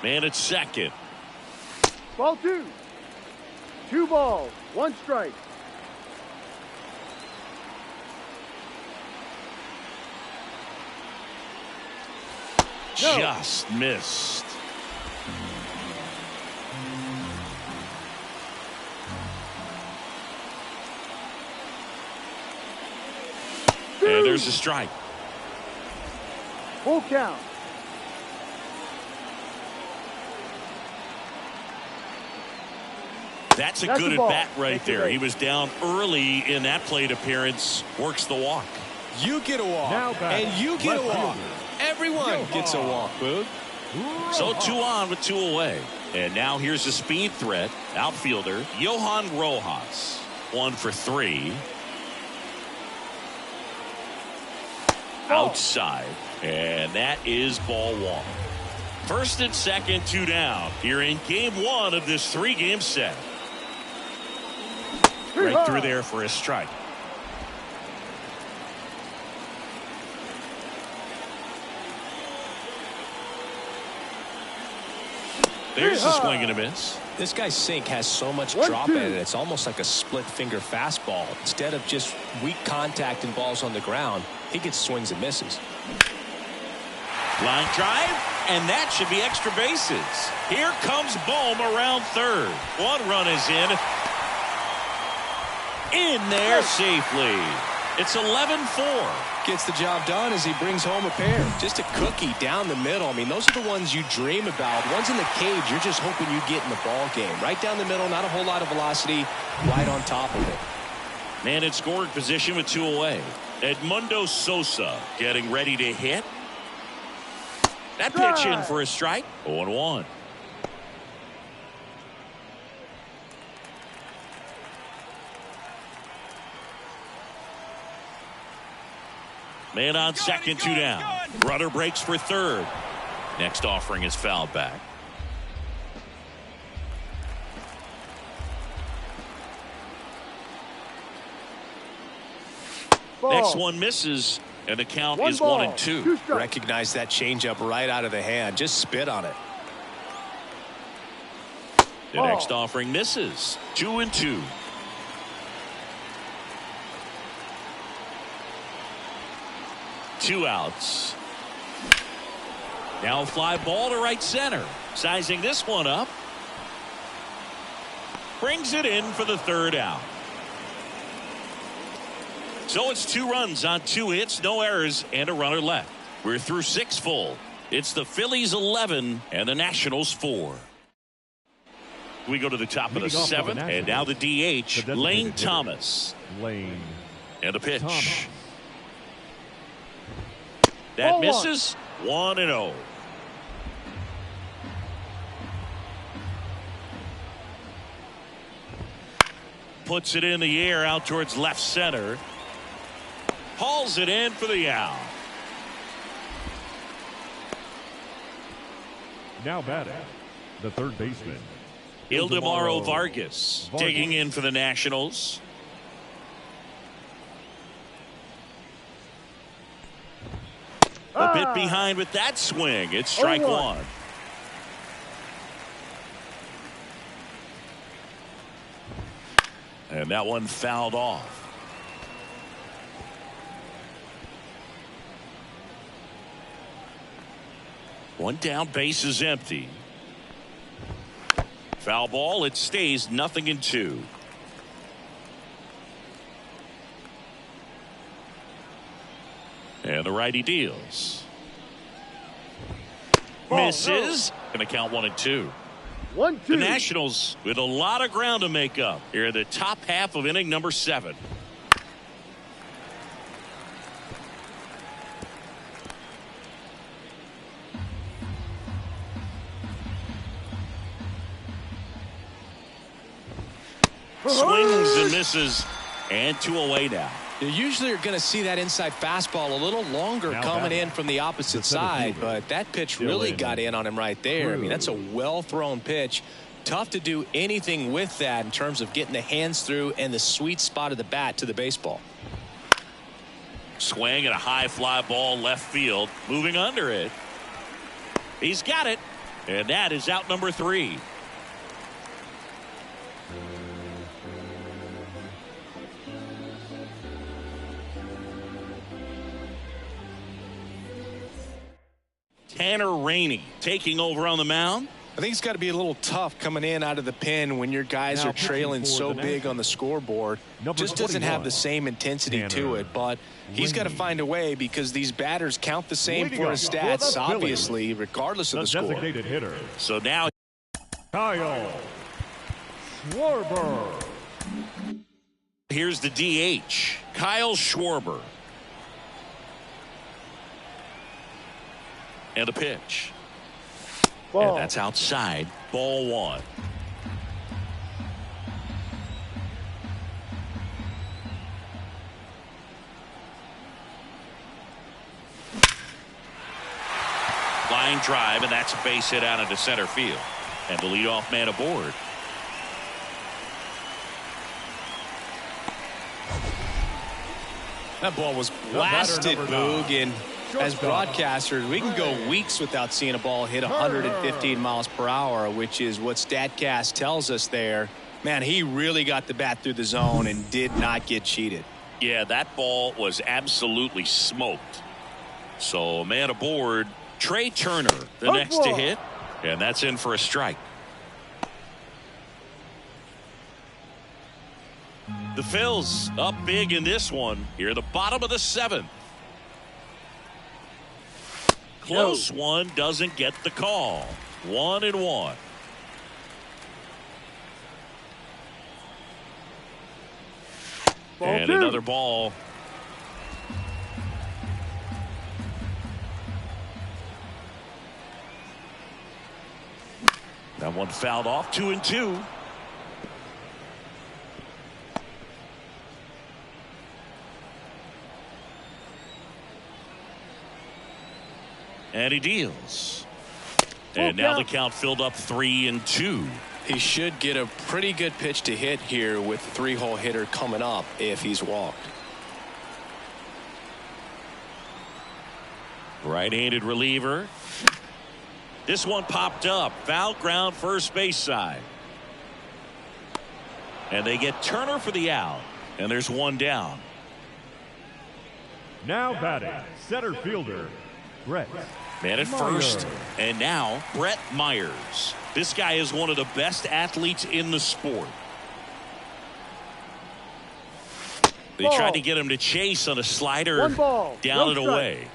Man at second. Ball 2. 2 balls, 1 strike. No. Just missed. And there's a strike. Full count. That's a That's good the ball. at-bat right Take the there. base. He was down early in that plate appearance. Works the walk. You get a walk. Now batting, And you get a left walk. fielder. Everyone Johan. gets a walk, Boog. So 2 on with 2 away. And now here's the speed threat. Outfielder Johan Rojas. 1 for 3. Ball. Outside. And that is ball 1. First and second, 2 down. Here in game 1 of this 3-game set. Right through there for a strike. There's a swing and a miss. This guy's sink has so much 1-2. drop in it. It's almost like a split finger fastball. Instead of just weak contact and balls on the ground, he gets swings and misses. Line drive, and that should be extra bases. Here comes Bohm around third. 1 run is in there safely. It's 11-4. Gets the job done as he brings home a pair. Just a cookie down the middle. I mean, those are the ones you dream about. Ones in the cage, you're just hoping you get in the ball game. Right down the middle, not a whole lot of velocity, right on top of it. Man in scoring position with 2 away. Edmundo Sosa getting ready to hit. That pitch in for a strike. 0-1. Man on second, 2 down. Runner breaks for third. Next offering is fouled back. Ball. Next one misses, and the count 1 is ball, 1-2. 2 strikes. Recognize that changeup right out of the hand. Just spit on it. The next offering misses. 2-2. Two outs. Now a fly ball to right center. Sizing this one up. Brings it in for the 3rd out. So it's 2 runs on 2 hits, no errors, and a runner left. We're through 6 full. It's the Phillies 11 and the Nationals 4. We go to the top of the Leading off for the 7th, and now the DH, the Lane designated hitter. Thomas. Lane And a pitch. Thomas. That Ball 1. misses. 1-0. Puts it in the air out towards left center. Hauls it in for the out. now batting, the third baseman, Ildemaro Vargas taking in for the Nationals. A bit behind with that swing. It's strike 1. And that one fouled off. One down, base is empty. Foul ball, it stays 0-2. And the righty deals. Misses. Going to count 1-2. 1-2. The Nationals with a lot of ground to make up here in the top half of inning number 7. Swings and misses, and 2 away now. You usually are going to see that inside fastball a little longer Now coming batting, in from the opposite the center side, fielder, but that pitch really got in on him right there. I mean, that's a well-thrown pitch. Tough to do anything with that in terms of getting the hands through and the sweet spot of the bat to the baseball. Swing and a high fly ball left field. Moving under it. He's got it. And that is out number 3. Tanner Rainey taking over on the mound. I think it's got to be a little tough coming in out of the pen when your guys are trailing so big on the scoreboard. Just doesn't have the same intensity to it, but he's got to find a way because these batters count the same for his stats, obviously, regardless of the score. Designated hitter, So now Kyle Schwarber. here's the DH, Kyle Schwarber. And a pitch. Ball. And that's outside. Ball one. Line drive, and that's a base hit out into center field. And the leadoff man aboard. That ball was blasted, Boog, and as broadcasters, we can go weeks without seeing a ball hit 115 miles per hour, which is what StatCast tells us there. Man, he really got the bat through the zone and did not get cheated. Yeah, that ball was absolutely smoked. So man aboard, Trey Turner, the next to hit, and that's in for a strike. The Phils up big in this one here, the bottom of the seventh. Close one, doesn't get the call. 1-1. And another ball. That one fouled off. 2-2. And he deals. And now the count filled up 3-2. He should get a pretty good pitch to hit here with the 3-hole hitter coming up if he's walked. Right-handed reliever. This one popped up. Foul ground first base side. And they get Turner for the out. And there's one down. Now batting, center fielder, Brett. Man at first, and now Brett Myers. This guy is one of the best athletes in the sport. They tried to get him to chase on a slider, down and away.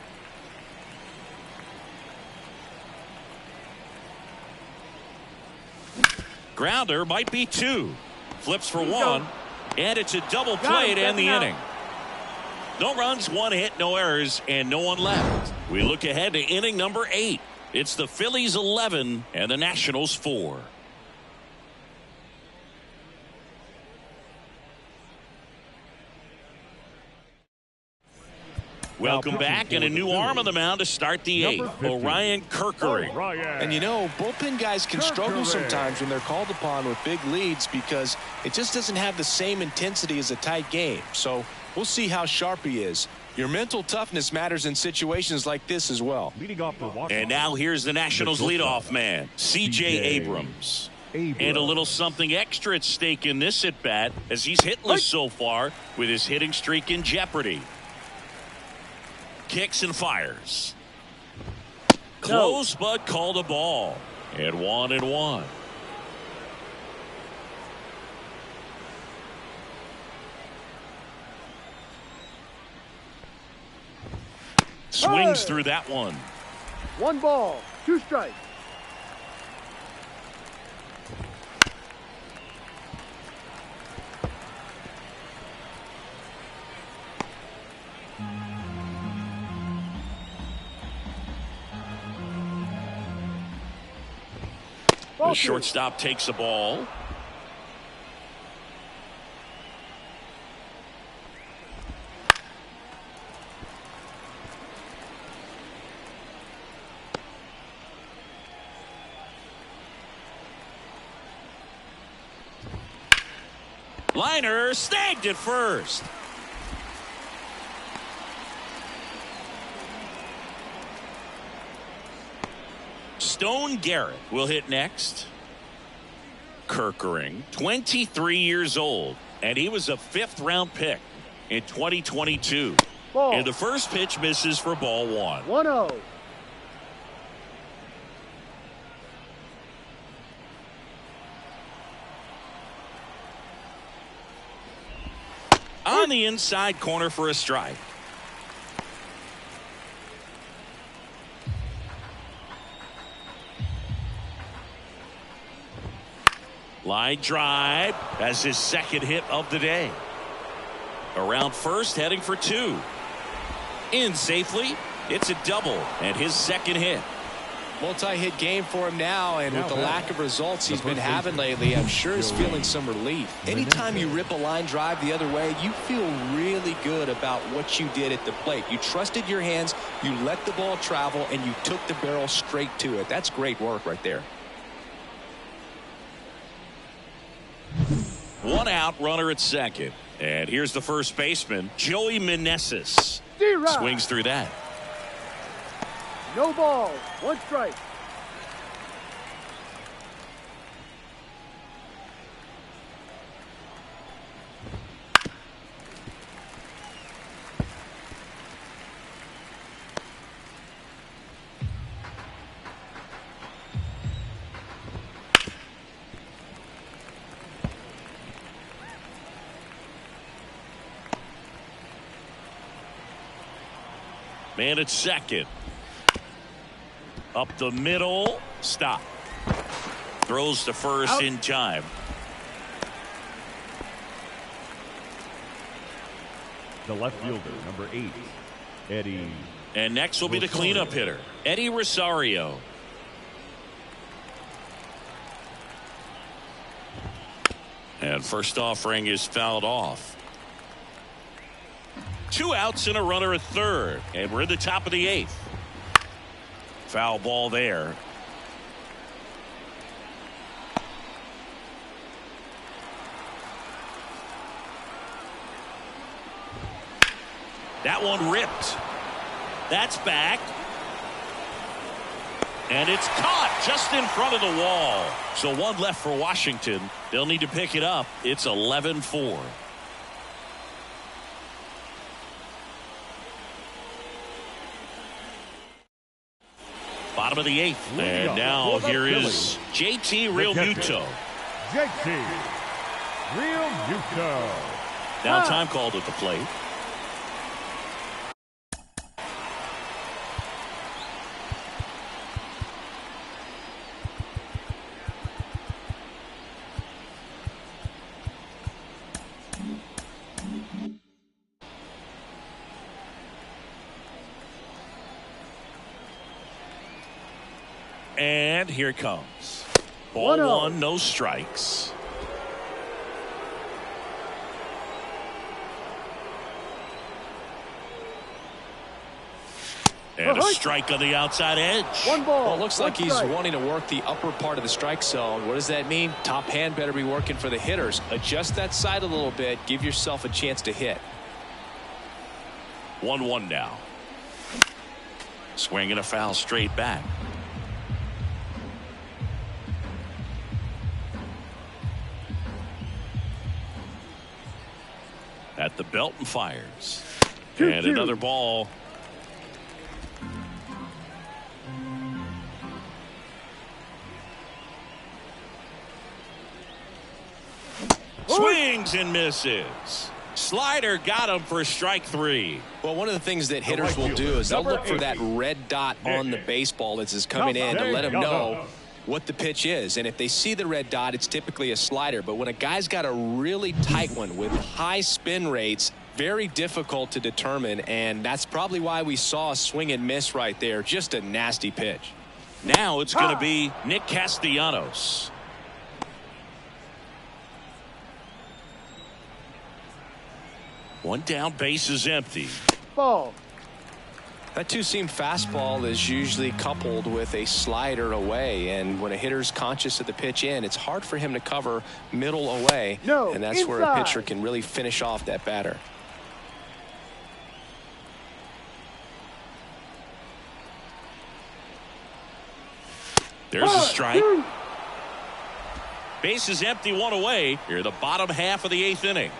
Grounder might be two. Flips for one, and it's a double play to end the inning. No runs, one hit, no errors, and no one left. We look ahead to inning number 8. It's the Phillies 11 and the Nationals 4. Welcome back, and a new arm on the mound to start the 8th, Orion Kerkering. And you know, bullpen guys can struggle sometimes when they're called upon with big leads because it just doesn't have the same intensity as a tight game. So we'll see how sharp he is. Your mental toughness matters in situations like this as well. And now here's the Nationals leadoff man, C.J. Abrams. And a little something extra at stake in this at-bat as he's hitless so far with his hitting streak in jeopardy. Kicks and fires. Close, but called a ball. And 1-1. Swings through that one. 1 ball, 2 strikes. The shortstop takes the ball. Liner snagged at first. Stone Garrett will hit next. Kerkering, 23 years old, and he was a 5th-round pick in 2022. And the first pitch misses for ball 1. 1-0. in the inside corner for a strike. Line drive. That's his second hit of the day. Around first, heading for 2. In safely. It's a double and his second hit. Multi-hit game for him now, and with the lack of results he's been having lately, I'm sure he's feeling some relief. Anytime you rip a line drive the other way, you feel really good about what you did at the plate. You trusted your hands, you let the ball travel, and you took the barrel straight to it. That's great work right there. 1 out, runner at second. And here's the first baseman, Joey Meneses. Swings through that. No ball. 1 strike. Man at second. Up the middle. Stop. Throws to first out in time. The left fielder, number 8, Eddie. And next will be the cleanup hitter, Eddie Rosario. And first offering is fouled off. 2 outs and a runner at third. And we're in the top of the 8th. Foul ball there. That one ripped. That's back. And it's caught just in front of the wall. So 1 left for Washington. They'll need to pick it up. It's 11-4. Bottom of the 8th. And now here is JT Realmuto. JT Realmuto. Now time called at the plate. And here it comes. Ball 1, no strikes. And a strike on the outside edge. 1 ball. Well, it looks like he's strike. wanting to work the upper part of the strike zone. What does that mean? Top hand better be working for the hitters. Adjust that side a little bit. Give yourself a chance to hit. 1-1 now. Swinging a foul straight back. At the belt and fires. And another ball. Swings and misses. Slider got him for strike 3. Well, one of the things that hitters will do is they'll look for that red dot on the baseball as it's coming in to let them know what the pitch is. And if they see the red dot, it's typically a slider. But when a guy's got a really tight one with high spin rates, very difficult to determine. And that's probably why we saw a swing and miss right there. Just a nasty pitch. Now it's going to be Nick Castellanos. One down, base is empty. Ball. That two-seam fastball is usually coupled with a slider away, and when a hitter's conscious of the pitch in, it's hard for him to cover middle away, and that's where a pitcher can really finish off that batter. There's a strike. Base is empty, 1 away. Here, the bottom half of the 8th inning.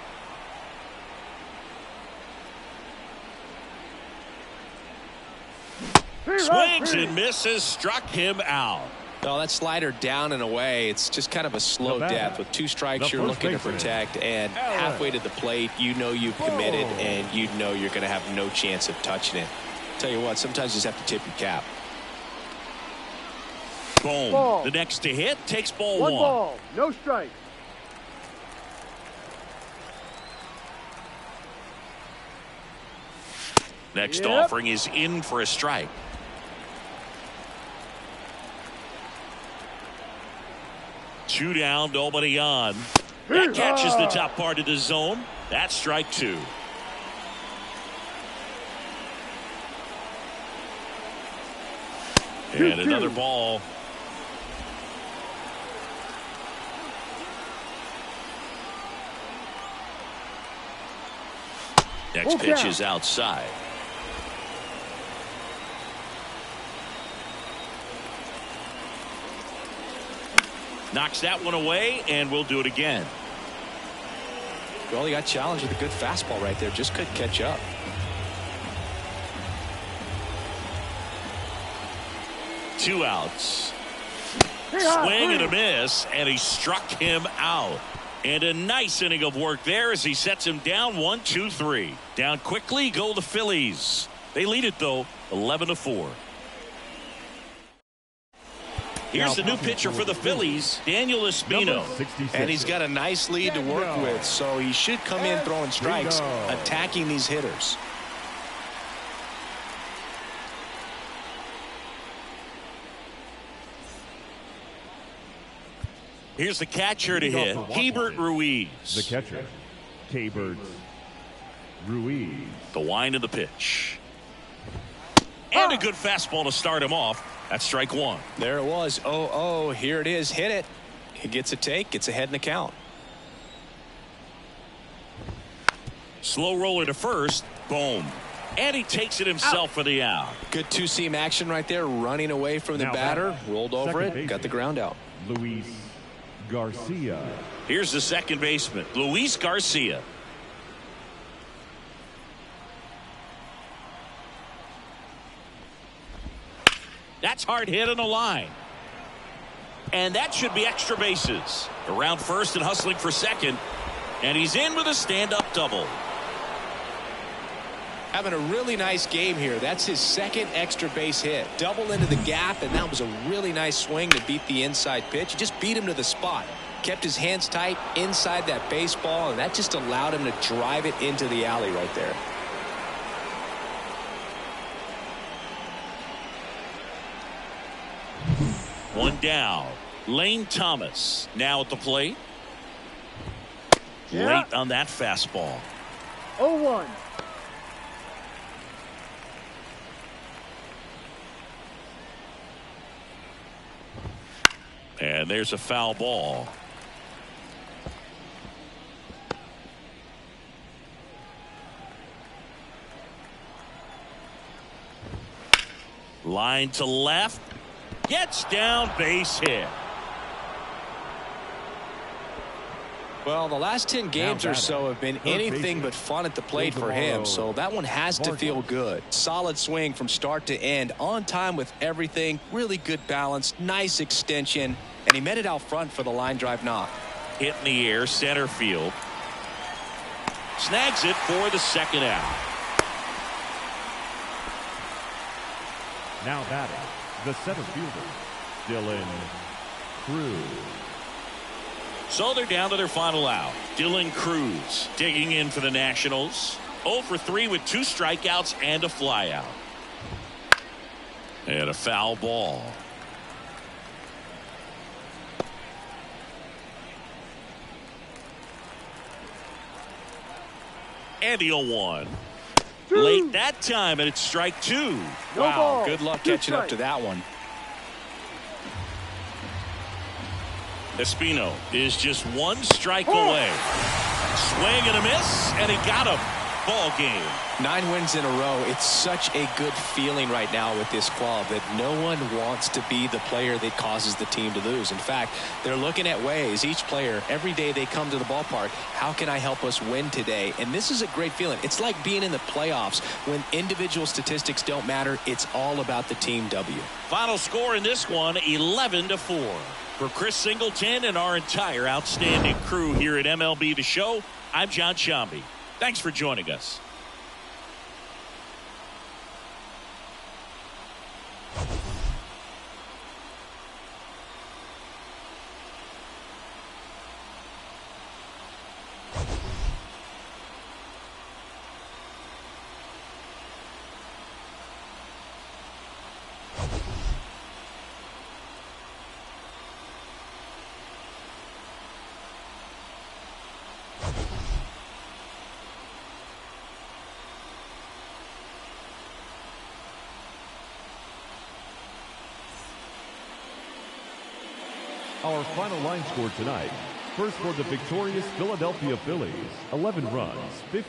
Swings and misses, struck him out. Oh, that slider down and away. It's just kind of a slow death. With 2 strikes, you're looking to protect, and halfway to the plate, you know you've committed, and you know you're going to have no chance of touching it. Tell you what, sometimes you just have to tip your cap. Boom. Ball. The next to hit takes ball 1. Ball, no strike. Next offering is in for a strike. Two down, nobody on. That catches the top part of the zone. That's strike 2. And another ball. Next pitch is outside. Knocks that one away, and we'll do it again. Well, he got challenged with a good fastball right there. Just couldn't catch up. Two outs. Swing and a miss, and he struck him out. And a nice inning of work there as he sets him down 1-2-3. Down quickly go the Phillies. They lead it, though, 11-4. Here's the new pitcher for the Phillies, Daniel Espino. And he's got a nice lead to work with, so he should come in throwing strikes, attacking these hitters. Here's the catcher to hit, Hebert Ruiz. The catcher, Hebert Ruiz. The wind of the pitch. And a good fastball to start him off. That's strike 1. There it was. 0-0. Here it is. Hit it. He gets a take. Gets ahead in the count. Slow roller to first. Boom. And he takes it himself for the out. Good two-seam action right there. Running away from the batter. Rolled over it. Got the ground out. Luis Garcia. Here's the second baseman, Luis Garcia. That's hard hit on the line. And that should be extra bases. Around first and hustling for second. And he's in with a stand-up double. Having a really nice game here. That's his second extra base hit. Double into the gap, and that was a really nice swing to beat the inside pitch. He just beat him to the spot. Kept his hands tight inside that baseball, and that just allowed him to drive it into the alley right there. One down. Lane Thomas now at the plate. Late on that fastball. 0-1. And there's a foul ball. Line to left. Gets down, base hit. Well, the last 10 games or so have been anything but fun at the plate for him, so that one has to feel good. Solid swing from start to end, on time with everything, really good balance, nice extension, and he met it out front for the line drive knock. Hit in the air, center field. Snags it for the second out. Now batting, the center fielder, Dylan Cruz. So they're down to their final out. Dylan Cruz digging in for the Nationals. 0 for 3 with 2 strikeouts and a flyout. And a foul ball. And the 0-1. Late that time, and it's strike 2. Wow, good luck catching up to that one. Espino is just 1 strike away. Swing and a miss, and he got him. ball game. 9 wins in a row. It's such a good feeling right now with this club that no one wants to be the player that causes the team to lose. In fact, they're looking at ways, each player, every day they come to the ballpark, how can I help us win today? And this is a great feeling. It's like being in the playoffs when individual statistics don't matter. It's all about the team W. Final score in this one, 11-4. For Chris Singleton and our entire outstanding crew here at MLB The Show, I'm John Shambi. Thanks for joining us. Our final line score tonight. First for the victorious Philadelphia Phillies, 11 runs, 15